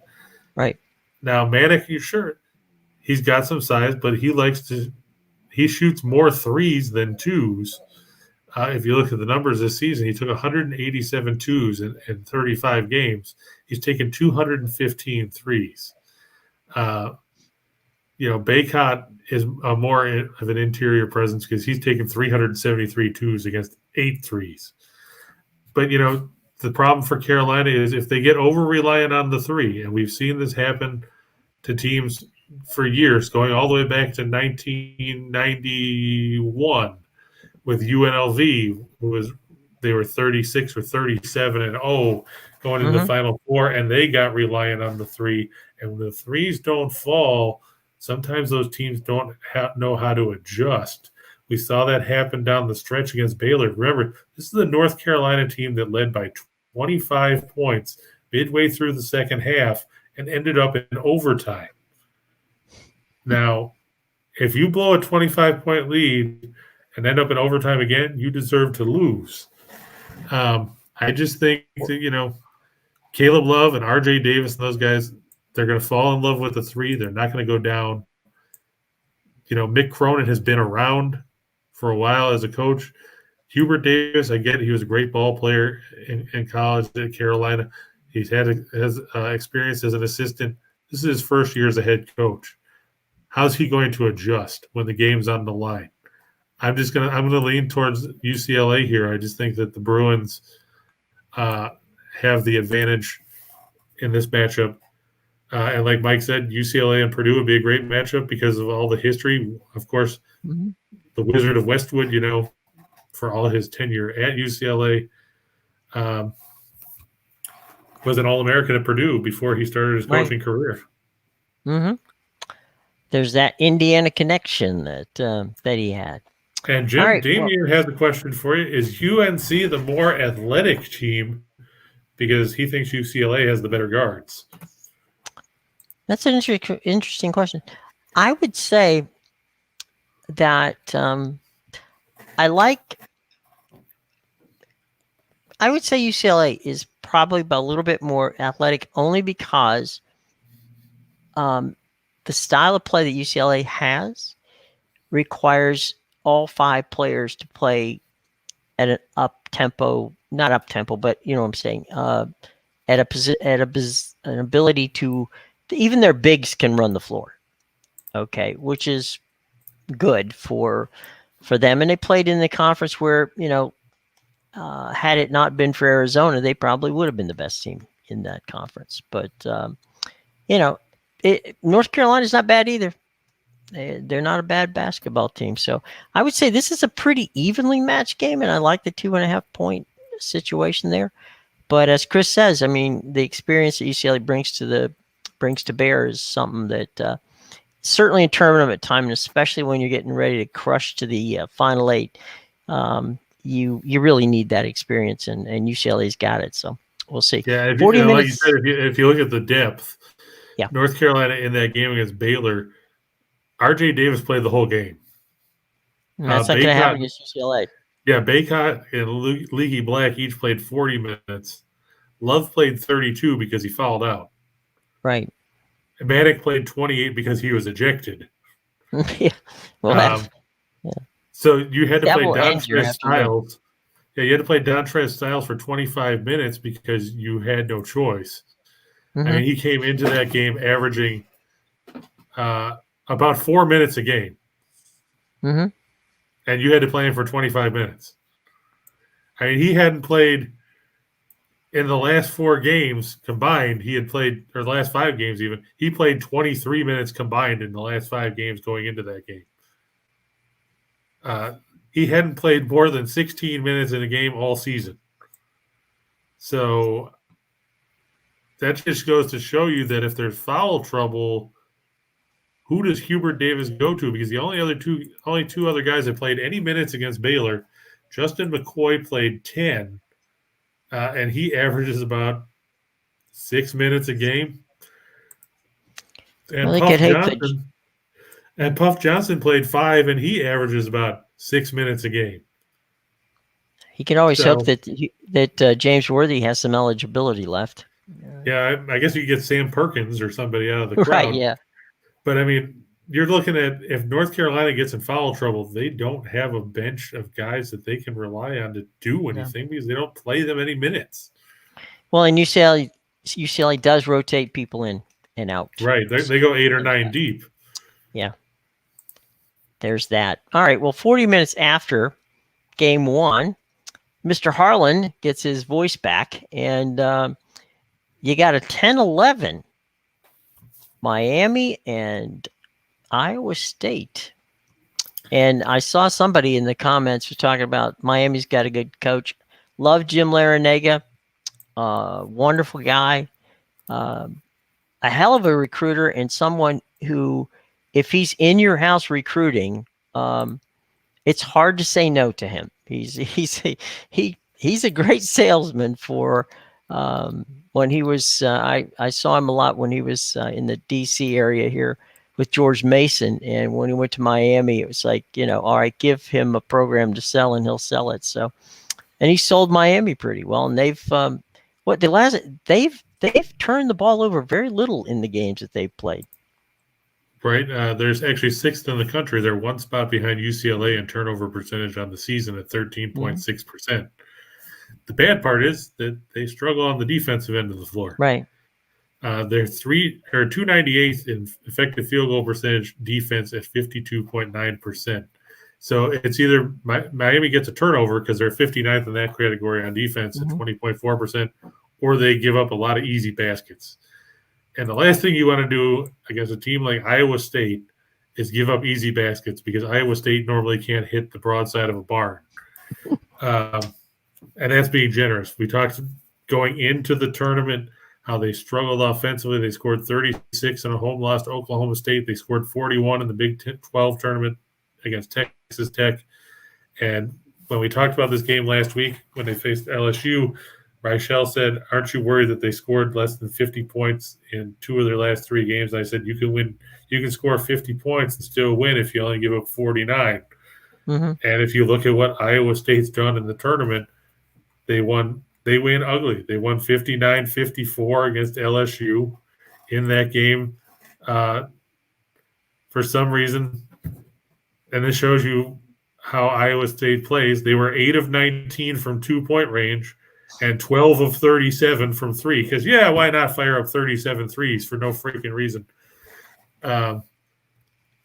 Right. Now, Manic, you sure, he's got some size, but he shoots more threes than twos. If you look at the numbers this season, he took 187 twos in 35 games. He's taken 215 threes. Bacot is more of an interior presence because he's taken 373 twos against 8 threes. But, the problem for Carolina is if they get over-reliant on the three, and we've seen this happen to teams for years, going all the way back to 1991 with UNLV, they were 36 or 37-0 going into the Final Four, and they got reliant on the three. And when the threes don't fall, sometimes those teams don't know how to adjust. We saw that happen down the stretch against Baylor. Remember, this is the North Carolina team that led by 25 points midway through the second half and ended up in overtime. Now, if you blow a 25-point lead and end up in overtime again, you deserve to lose. I just think that, Caleb Love and RJ Davis and those guys, they're going to fall in love with the three. They're not going to go down. Mick Cronin has been around for a while as a coach. Hubert Davis, I get it. He was a great ball player in college at Carolina. He's had experience as an assistant. This is his first year as a head coach. How's he going to adjust when the game's on the line? I'm gonna lean towards UCLA here. I just think that the Bruins have the advantage in this matchup. And like Mike said, UCLA and Purdue would be a great matchup because of all the history. Of course, the Wizard of Westwood, for all of his tenure at UCLA, was an All-American at Purdue before he started his coaching career. There's that Indiana connection that he had. And Jim, Damien has a question for you. Is UNC the more athletic team because he thinks UCLA has the better guards? That's an interesting question. I would say that I would say UCLA is probably a little bit more athletic only because the style of play that UCLA has requires all 5 players to play at an not up tempo, but you know what I'm saying, an ability to, even their bigs can run the floor. Okay, which is good for them. And they played in the conference where, had it not been for Arizona, they probably would have been the best team in that conference. But, North Carolina's not bad either. They're not a bad basketball team. So I would say this is a pretty evenly matched game, and I like the 2.5 point situation there. But as Chris says, I mean, the experience that UCLA brings to bear is something that certainly in tournament time, and especially when you're getting ready to crush to the Final 8, you really need that experience, and UCLA's got it. So we'll see. Yeah, 40 like minutes. you said, if you look at the depth, Yeah. North Carolina in that game against Baylor, R.J. Davis played the whole game. That's not going to happen against UCLA. Yeah, Baycott and Leaky Black each played 40 minutes. Love played 32 because he fouled out. Right. And Maddox played 28 because he was ejected. Yeah. Well, so you had to play Dontrez Styles. Yeah, you had to play Dontrez Styles for 25 minutes because you had no choice. Mm-hmm. I mean, he came into that game averaging about 4 minutes a game. Mm-hmm. And you had to play him for 25 minutes. I mean, he hadn't played in the last 4 games combined. He had played, or the last 5 games even, he played 23 minutes combined in the last 5 games going into that game. He hadn't played more than 16 minutes in a game all season. So that just goes to show you that if there's foul trouble, who does Hubert Davis go to? Because the only two other guys that played any minutes against Baylor, Justin McCoy played 10, and he averages about 6 minutes a game. And Puff Johnson played 5, and he averages about 6 minutes a game. He can always hope that James Worthy has some eligibility left. Yeah, I guess you could get Sam Perkins or somebody out of the crowd. Right, yeah. But, I mean, you're looking at if North Carolina gets in foul trouble, they don't have a bench of guys that they can rely on to do anything because they don't play them any minutes. Well, and UCLA does rotate people in and out. Right. They go 8 or 9 deep. Yeah. There's that. All right. Well, 40 minutes after game 1, Mr. Harlan gets his voice back, and you got a 10-11 Miami and Iowa State. And I saw somebody in the comments was talking about Miami's got a good coach. Love Jim Larinaga. Wonderful guy. A hell of a recruiter, and someone who, if he's in your house recruiting, it's hard to say no to him. He's a great salesman for when he was I saw him a lot when he was in the DC area here with George Mason, and when he went to Miami, it was like, all right, give him a program to sell and he'll sell it. So, and he sold Miami pretty well, and they've turned the ball over very little in the games that they've played. Right. There's actually 6th in the country. They're 1 spot behind UCLA in turnover percentage on the season at 13.6%. The bad part is that they struggle on the defensive end of the floor. Right. They're 298th in effective field goal percentage defense at 52.9%. So it's either Miami gets a turnover because they're 59th in that category on defense at 20.4%, or they give up a lot of easy baskets. And the last thing you want to do against a team like Iowa State is give up easy baskets, because Iowa State normally can't hit the broadside of a barn. And that's being generous. We talked going into the tournament how they struggled offensively. They scored 36 in a home loss to Oklahoma State. They scored 41 in the Big 12 tournament against Texas Tech. And when we talked about this game last week, when they faced LSU, Reichel said, "Aren't you worried that they scored less than 50 points in 2 of their last 3 games?" And I said, "You can win. You can score 50 points and still win if you only give up 49." And if you look at what Iowa State's done in the tournament, they win ugly. They won 59-54 against LSU in that game. For some reason, and this shows you how Iowa State plays, they were 8 of 19 from 2-point range and 12 of 37 from 3. Because, why not fire up 37 threes for no freaking reason? In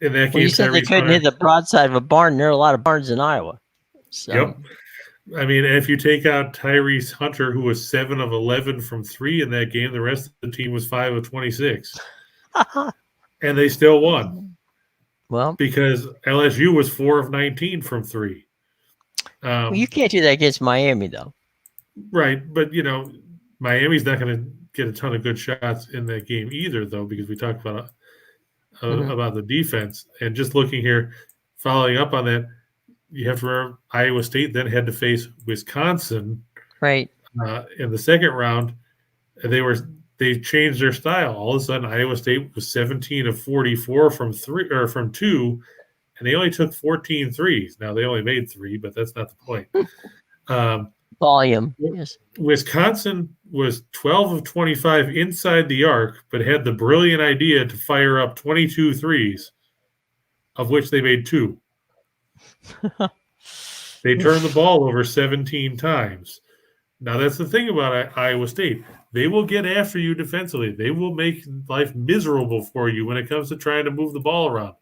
that game, you said they couldn't hit the broadside of a barn. There are a lot of barns in Iowa. So. Yep. I mean, if you take out Tyrese Hunter, who was 7 of 11 from 3 in that game, the rest of the team was 5 of 26. And they still won. Well, because LSU was 4 of 19 from 3. You can't do that against Miami, though. Right. But, Miami's not going to get a ton of good shots in that game either, though, because we talked about the defense. And just looking here, following up on that, you have to remember Iowa State then had to face Wisconsin, right, In the second round, they changed their style. All of a sudden, Iowa State was 17 of 44 from two, and they only took 14 threes. Now they only made 3, but that's not the point. Volume. Yes. Wisconsin was 12 of 25 inside the arc, but had the brilliant idea to fire up 22 threes, of which they made 2. They turned the ball over 17 times. Now, that's the thing about Iowa State. They will get after you defensively. They will make life miserable for you when it comes to trying to move the ball around.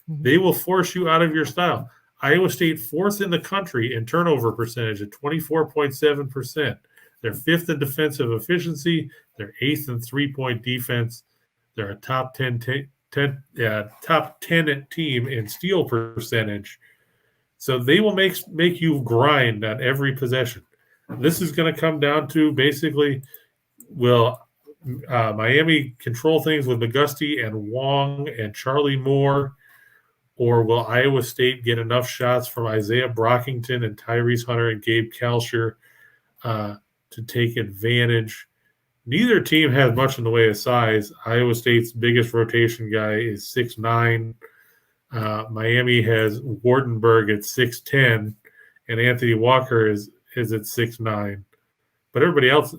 They will force you out of your style. Iowa State 4th in the country in turnover percentage at 24.7%. They're 5th in defensive efficiency. They're 8th in three-point defense. They're a top 10 team in steal percentage. So they will make you grind on every possession. This is going to come down to basically, will Miami control things with McGusty and Wong and Charlie Moore, or will Iowa State get enough shots from Isaiah Brockington and Tyrese Hunter and Gabe Kalsher to take advantage? Neither team has much in the way of size. Iowa State's biggest rotation guy is 6'9". Miami has Wardenberg at 6'10", and Anthony Walker is at 6'9". But everybody else,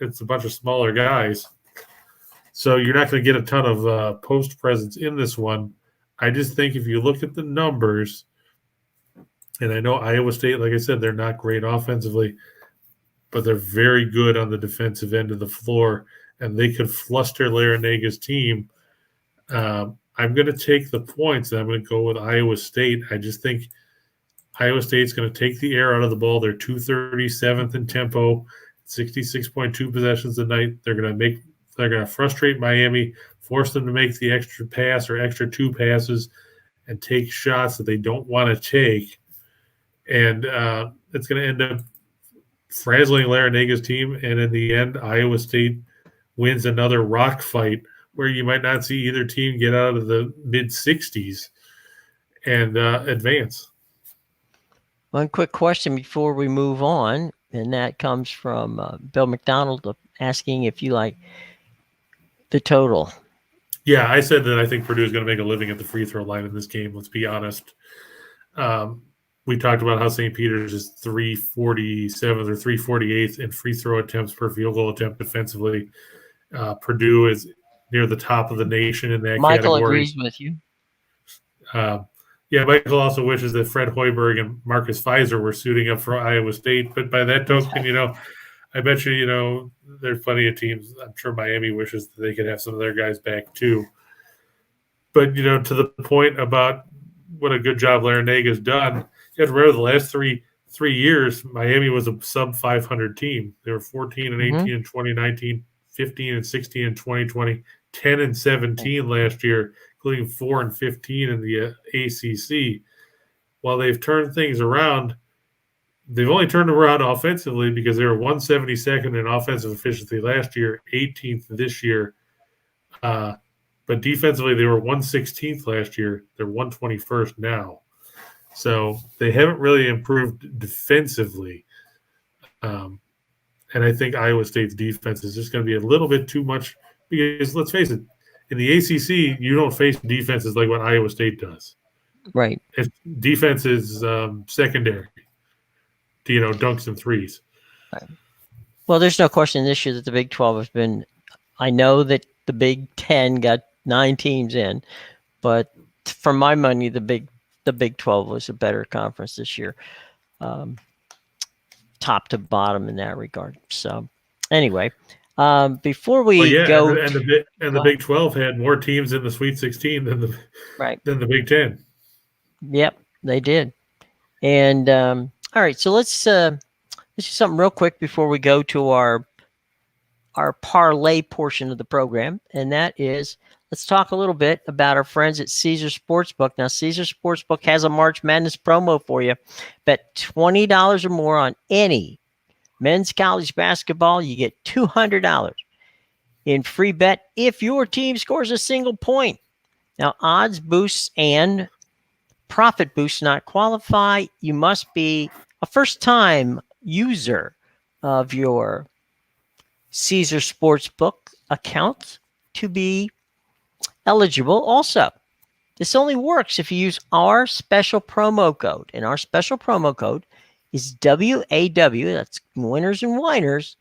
it's a bunch of smaller guys. So you're not going to get a ton of post presence in this one. I just think if you look at the numbers, and I know Iowa State, like I said, they're not great offensively, but they're very good on the defensive end of the floor, and they could fluster Laranaga's team. I'm going to take the points, and I'm going to go with Iowa State. I just think Iowa State's going to take the air out of the ball. They're 237th in tempo, 66.2 possessions a night. They're going to frustrate Miami, force them to make the extra pass or extra 2 passes, and take shots that they don't want to take. And it's going to end up frazzling Laranaga's team. And in the end, Iowa State wins another rock fight where you might not see either team get out of the mid-60s and advance. One quick question before we move on, and that comes from Bill McDonald asking if you like the total. Yeah, I said that I think Purdue is going to make a living at the free throw line in this game. Let's be honest. We talked about how St. Peter's is 347th or 348th in free throw attempts per field goal attempt defensively. Purdue is near the top of the nation in that Michael category. Agrees with you. Michael also wishes that Fred Hoiberg and Marcus Fizer were suiting up for Iowa State. But by that token, I bet you, there's plenty of teams. I'm sure Miami wishes that they could have some of their guys back too. But, to the point about what a good job Laranaga's done, you have to remember the last three years, Miami was a sub-500 team. They were 14 and 18 in 2019, 15 and 16 in 2020, 10 and 17 last year, including 4 and 15 in the ACC. While they've turned things around, they've only turned around offensively because they were 172nd in offensive efficiency last year, 18th this year. But defensively, they were 116th last year. They're 121st now. So they haven't really improved defensively. And I think Iowa State's defense is just going to be a little bit too much because, let's face it, in the ACC, you don't face defenses like what Iowa State does. Right. If defense is secondary to, dunks and threes. Right. Well, there's no question this year that the Big 12 has been – I know that the Big 10 got 9 teams in, but for my money, the Big 12 was a better conference this year, top to bottom in that regard. So, anyway, before we go, and the Big 12 had more teams in the Sweet 16 than the Big 10. Yep, they did. And all right, so let's do something real quick before we go to our parlay portion of the program, and that is, let's talk a little bit about our friends at Caesar Sportsbook. Now, Caesar Sportsbook has a March Madness promo for you. Bet $20 or more on any men's college basketball, you get $200 in free bet if your team scores a single point. Now, odds boosts and profit boosts not qualify. You must be a first-time user of your Caesar Sportsbook account to be eligible also. This only works if you use our special promo code. And our special promo code is WAW. That's Winners and Whiners.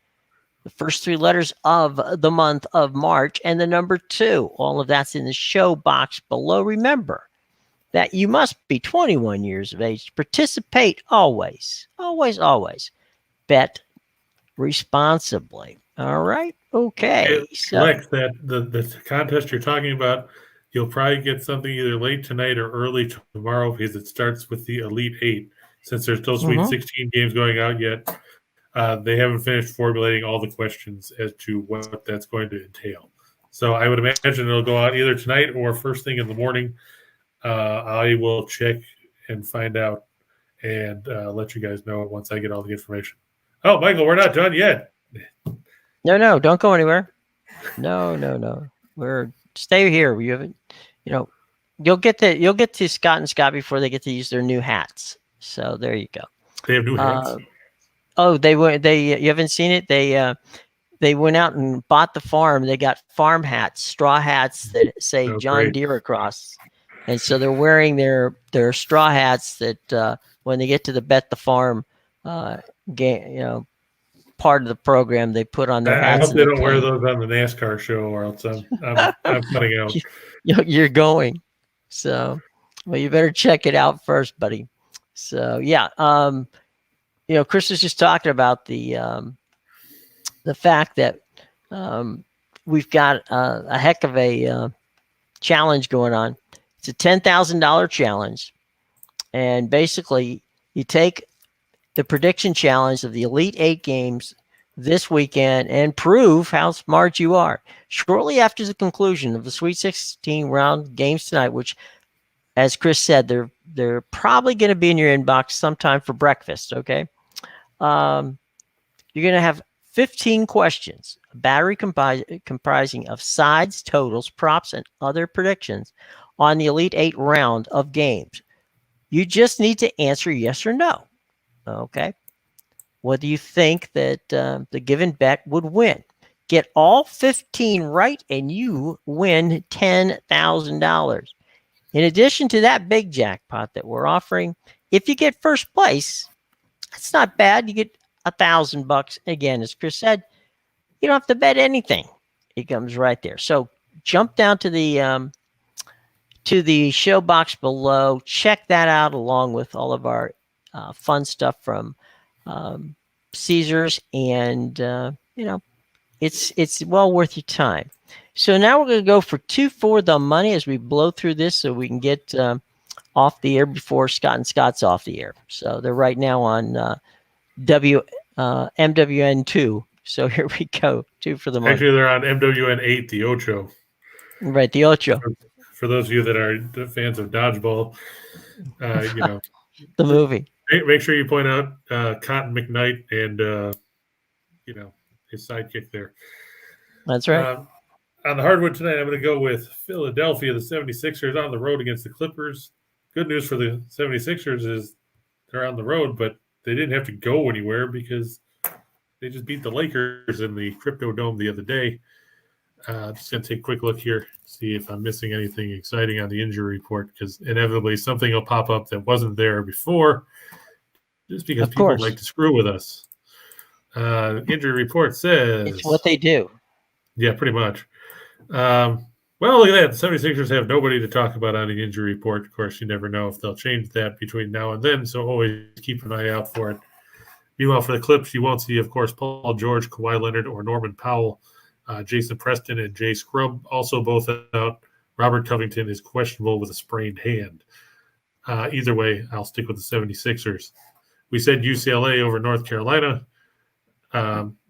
The first 3 letters of the month of March and the number 2. All of that's in the show box below. Remember that you must be 21 years of age to participate always. Always, always. Bet responsibly. All right. Okay. So, Lex, that the contest you're talking about, you'll probably get something either late tonight or early tomorrow because it starts with the Elite Eight. Since there's still Sweet 16 games going out yet, they haven't finished formulating all the questions as to what that's going to entail. So I would imagine it'll go out either tonight or first thing in the morning. I will check and find out and let you guys know once I get all the information. Oh, Michael, we're not done yet. No, don't go anywhere. No. We're stay here. You haven't, you'll get to Scott and Scott before they get to use their new hats. So there you go. They have new hats. You haven't seen it? They went out and bought the farm. They got farm hats, straw hats that say John Deere across. And so they're wearing their straw hats that when they get to the Bet the Farm game, part of the program, they put on their hats. I hope they don't wear those on the NASCAR show, or else I'm cutting out. You're going. So, well, you better check it out first, buddy. So, yeah. Chris was just talking about the fact that we've got a heck of a challenge going on. It's a $10,000 challenge. And basically, you take the prediction challenge of the Elite 8 games this weekend and prove how smart you are. Shortly after the conclusion of the Sweet 16 round games tonight, which, as Chris said, they're probably going to be in your inbox sometime for breakfast, okay? You're going to have 15 questions, a battery comprising of sides, totals, props, and other predictions on the Elite 8 round of games. You just need to answer yes or no. Okay. What do you think that the given bet would win? Get all 15 right and you win $10,000. In addition to that big jackpot that we're offering, if you get first place, that's not bad. You get $1,000. Again, as Chris said, you don't have to bet anything. It comes right there. So jump down to the show box below. Check that out along with all of our fun stuff from Caesars, and it's well worth your time. So now we're going to go for 2 for the money as we blow through this, so we can get off the air before Scott and Scott's off the air. So they're right now on MWN2. So here we go. 2 for the money. Actually, they're on MWN8, the Ocho. Right, the Ocho. For those of you that are fans of dodgeball, the movie. Make sure you point out Cotton McKnight and his sidekick there. That's right. On the hardwood tonight, I'm going to go with Philadelphia, the 76ers on the road against the Clippers. Good news for the 76ers is they're on the road, but they didn't have to go anywhere because they just beat the Lakers in the Crypto Dome the other day. Just going to take a quick look here, see if I'm missing anything exciting on the injury report, because inevitably something will pop up that wasn't there before, just because people like to screw with us. Injury report says... It's what they do. Yeah, pretty much. Well, look at that. The 76ers have nobody to talk about on the injury report. Of course, you never know if they'll change that between now and then, so always keep an eye out for it. Meanwhile, for the Clips, you won't see, of course, Paul George, Kawhi Leonard, or Norman Powell. Jason Preston and Jay Scrubb also both out. Robert Covington is questionable with a sprained hand. Either way, I'll stick with the 76ers. We said UCLA over North Carolina.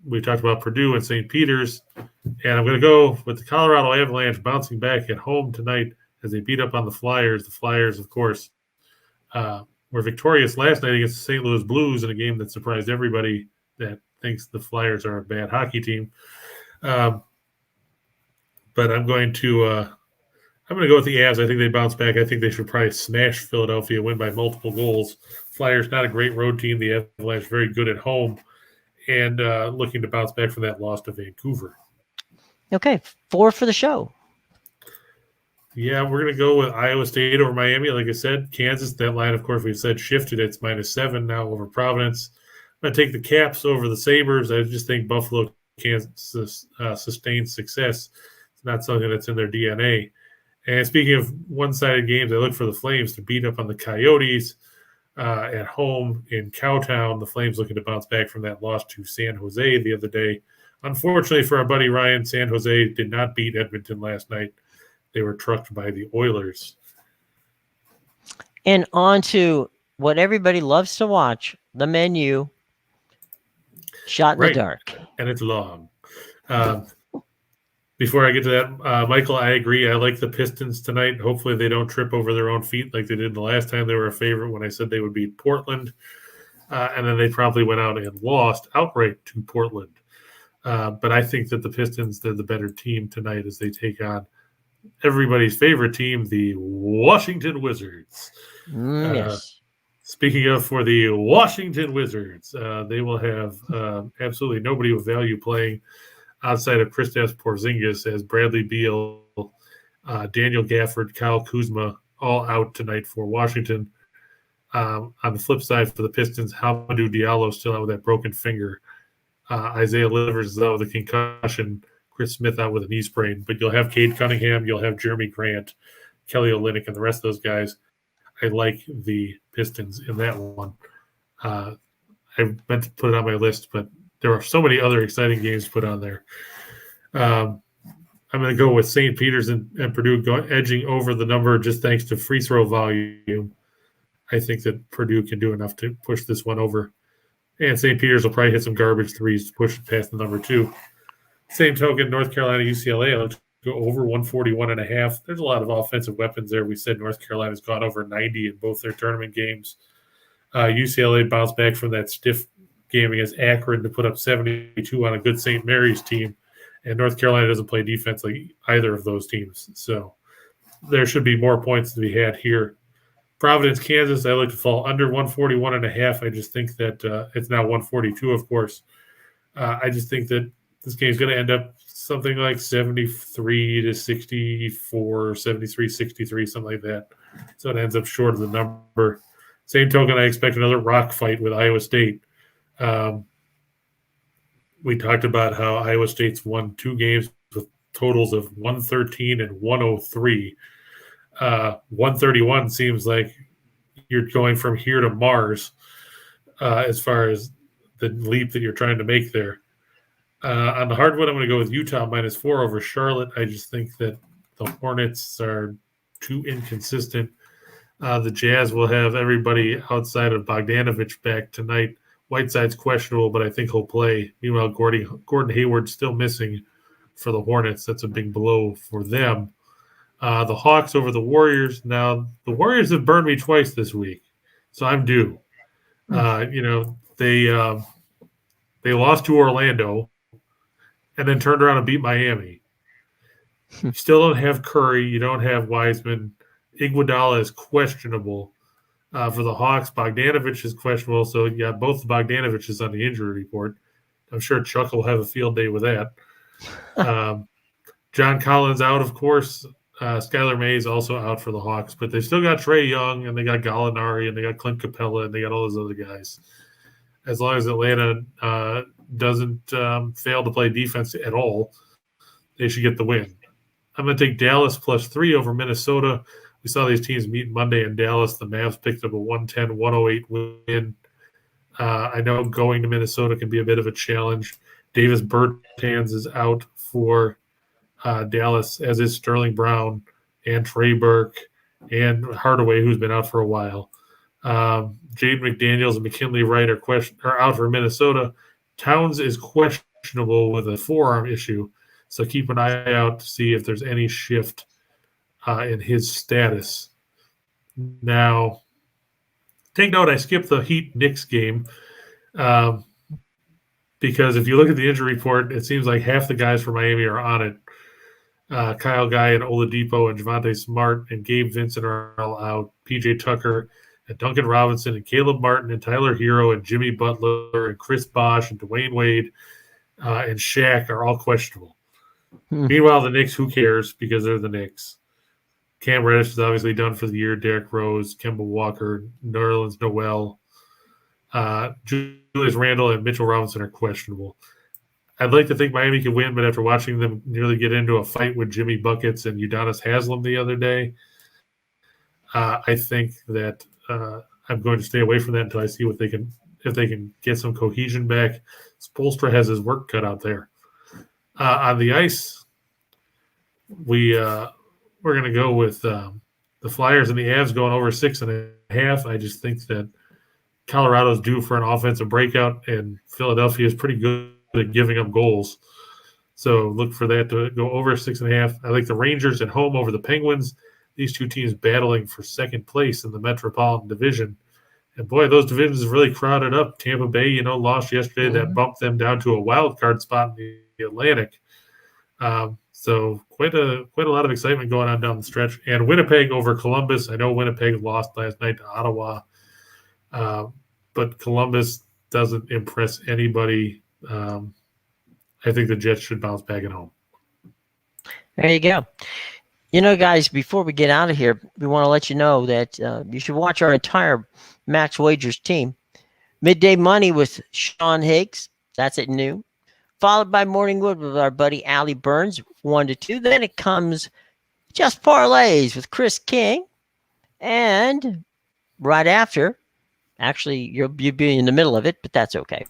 We talked about Purdue and St. Peter's. And I'm going to go with the Colorado Avalanche bouncing back at home tonight as they beat up on the Flyers. The Flyers, of course, were victorious last night against the St. Louis Blues in a game that surprised everybody that thinks the Flyers are a bad hockey team. But I'm going to go with the Avs. I think they bounce back. I think they should probably smash Philadelphia, win by multiple goals. Flyers, not a great road team. The Avalanche, very good at home. and looking to bounce back from that loss to Vancouver. Okay, 4 for the show. Yeah, we're going to go with Iowa State over Miami. Like I said, Kansas, that line, of course, we said shifted. It's -7 now over Providence. I'm going to take the Caps over the Sabres. I just think Buffalo can't sustain success. It's not something that's in their DNA. And speaking of one-sided games, I look for the Flames to beat up on the Coyotes at home in Cowtown. The Flames looking to bounce back from that loss to San Jose the other day. Unfortunately for our buddy Ryan, San Jose did not beat Edmonton last night. They were trucked by the Oilers. And on to what everybody loves to watch, the menu. Shot in the dark. And it's long. Before I get to that, Michael, I agree. I like the Pistons tonight. Hopefully they don't trip over their own feet like they did the last time they were a favorite when I said they would beat Portland. And then they probably went out and lost outright to Portland. But I think that the Pistons, they're the better team tonight as they take on everybody's favorite team, the Washington Wizards. Yes. Speaking of, for the Washington Wizards, they will have absolutely nobody of value playing outside of Kristaps Porzingis, as Bradley Beal, Daniel Gafford, Kyle Kuzma all out tonight for Washington. On the flip side for the Pistons, Hamidou Diallo still out with that broken finger. Isaiah Livers is out with a concussion. Chris Smith out with a knee sprain. But you'll have Cade Cunningham, you'll have Jeremy Grant, Kelly Olynyk, and the rest of those guys. I like the Pistons in that one. I meant to put it on my list, but there are so many other exciting games to put on there. I'm going to go with St. Peter's and Purdue edging over the number just thanks to free throw volume. I think that Purdue can do enough to push this one over. And St. Peter's will probably hit some garbage threes to push it past the number 2. Same token, North Carolina, UCLA, I'll go over 141.5. There's a lot of offensive weapons there. We said North Carolina's gone over 90 in both their tournament games. UCLA bounced back from that stiff game against Akron to put up 72 on a good St. Mary's team. And North Carolina doesn't play defense like either of those teams. So there should be more points to be had here. Providence, Kansas, I like to fall under 141.5. I just think that it's now 142, of course. I just think that this game is going to end up something like 73 to 64, 73-63, something like that. So it ends up short of the number. Same token, I expect another rock fight with Iowa State. We talked about how Iowa State's won 2 games with totals of 113 and 103. 131 seems like you're going from here to Mars as far as the leap that you're trying to make there. On the hardwood, I'm going to go with Utah -4 over Charlotte. I just think that the Hornets are too inconsistent. The Jazz will have everybody outside of Bogdanovich back tonight. Whiteside's questionable, but I think he'll play. Meanwhile, Gordon Hayward's still missing for the Hornets. That's a big blow for them. The Hawks over the Warriors. Now, the Warriors have burned me twice this week, so I'm due. They lost to Orlando and then turned around and beat Miami. You still don't have Curry. You don't have Wiseman. Iguodala is questionable. For the Hawks, Bogdanovich is questionable. So you got both the Bogdanoviches on the injury report. I'm sure Chuck will have a field day with that. John Collins out, of course. Skylar Mays also out for the Hawks. But they still got Trae Young, and they got Gallinari, and they got Clint Capella, and they got all those other guys. As long as Atlanta doesn't fail to play defense at all, they should get the win. I'm going to take Dallas +3 over Minnesota. We saw these teams meet Monday in Dallas. The Mavs picked up a 110-108 win. I know going to Minnesota can be a bit of a challenge. Davis Bertans is out for Dallas, as is Sterling Brown and Trey Burke and Hardaway, who's been out for a while. Jaden McDaniels and McKinley Wright are out for Minnesota. Towns is questionable with a forearm issue, so keep an eye out to see if there's any shift in his status. Now, take note, I skipped the Heat-Knicks game because if you look at the injury report, it seems like half the guys for Miami are on it. Kyle Guy and Oladipo and Javonte Smart and Gabe Vincent are all out. PJ Tucker and Duncan Robinson and Caleb Martin and Tyler Hero and Jimmy Butler and Chris Bosh and Dwayne Wade and Shaq are all questionable. Meanwhile, the Knicks, who cares, because they're the Knicks. Cam Reddish is obviously done for the year. Derrick Rose, Kemba Walker, Nerlens Noel, Julius Randle, and Mitchell Robinson are questionable. I'd like to think Miami could win, but after watching them nearly get into a fight with Jimmy Buckets and Udonis Haslem the other day, I think that I'm going to stay away from that until I see if they can get some cohesion back. Spoelstra has his work cut out there. On the ice, we're going to go with the Flyers and the Avs going over 6.5. I just think that Colorado's due for an offensive breakout, and Philadelphia is pretty good at giving up goals. So look for that to go over 6.5. I like the Rangers at home over the Penguins. These two teams battling for second place in the Metropolitan Division. And boy, those divisions have really crowded up. Tampa Bay, lost yesterday. That bumped them down to a wild card spot in the Atlantic. So quite a lot of excitement going on down the stretch. And Winnipeg over Columbus. I know Winnipeg lost last night to Ottawa, but Columbus doesn't impress anybody. I think the Jets should bounce back at home. There you go. Guys, before we get out of here, we want to let you know that you should watch our entire Max Wagers team. Midday Money with Sean Higgs. That's at noon. Followed by Morning Wood with our buddy Allie Burns, 1 to 2. Then it comes Just Parlays with Chris King. And right after, actually, you'll be in the middle of it, but that's okay.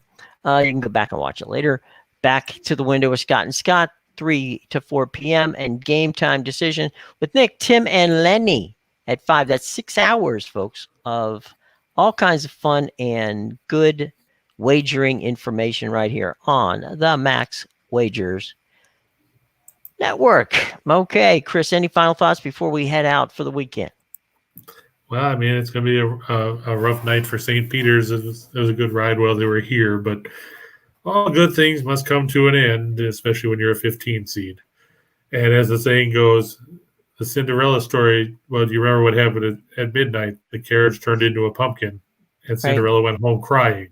You can go back and watch it later. Back to the window with Scott and Scott, 3 to 4 p.m. and Game Time Decision with Nick, Tim, and Lenny at 5. That's 6 hours, folks, of all kinds of fun and good wagering information right here on the Max Wagers Network. Okay, Chris, any final thoughts before we head out for the weekend? Well, I mean, it's going to be a rough night for St. Peter's. It was a good ride while they were here, but all good things must come to an end, especially when you're a 15 seed. And as the saying goes, the Cinderella story, well, do you remember what happened at midnight? The carriage turned into a pumpkin, and Cinderella went home crying.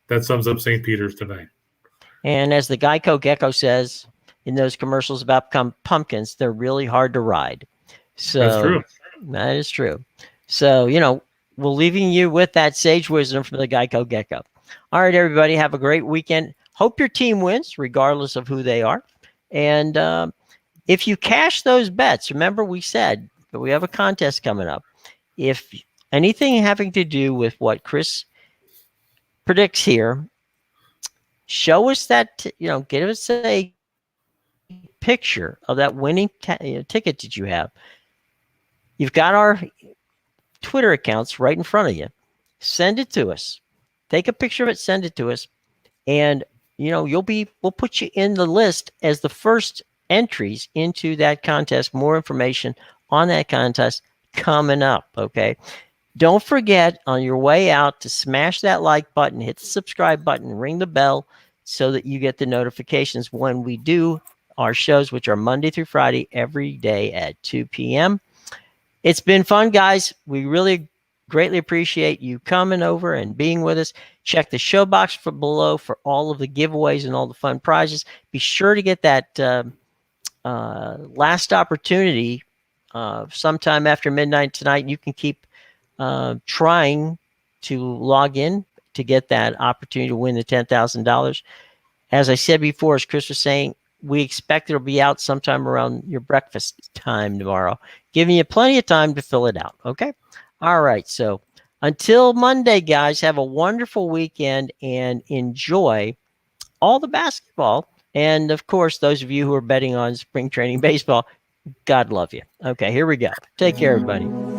That sums up St. Peter's tonight. And as the Geico Gecko says in those commercials about pumpkins, they're really hard to ride. So that's true. That is true. So, we're leaving you with that sage wisdom from the Geico Gecko. All right, everybody, have a great weekend. Hope your team wins, regardless of who they are. And if you cash those bets, remember we said that we have a contest coming up. If anything having to do with what Chris predicts here, show us that, give us a picture of that winning ticket that you have. You've got our Twitter accounts right in front of you. Send it to us. Take a picture of it, send it to us. And, we'll put you in the list as the first entries into that contest. More information on that contest coming up, okay? Don't forget on your way out to smash that like button, hit the subscribe button, ring the bell so that you get the notifications when we do our shows, which are Monday through Friday, every day at 2 p.m. It's been fun, guys. We really greatly appreciate you coming over and being with us. Check the show box below for all of the giveaways and all the fun prizes. Be sure to get that last opportunity sometime after midnight tonight. You can keep trying to log in to get that opportunity to win the $10,000. As I said before, as Chris was saying, we expect it'll be out sometime around your breakfast time tomorrow, giving you plenty of time to fill it out. Okay. All right. So until Monday, guys, have a wonderful weekend and enjoy all the basketball. And of course, those of you who are betting on spring training baseball, God love you. Okay, here we go. Take care, everybody.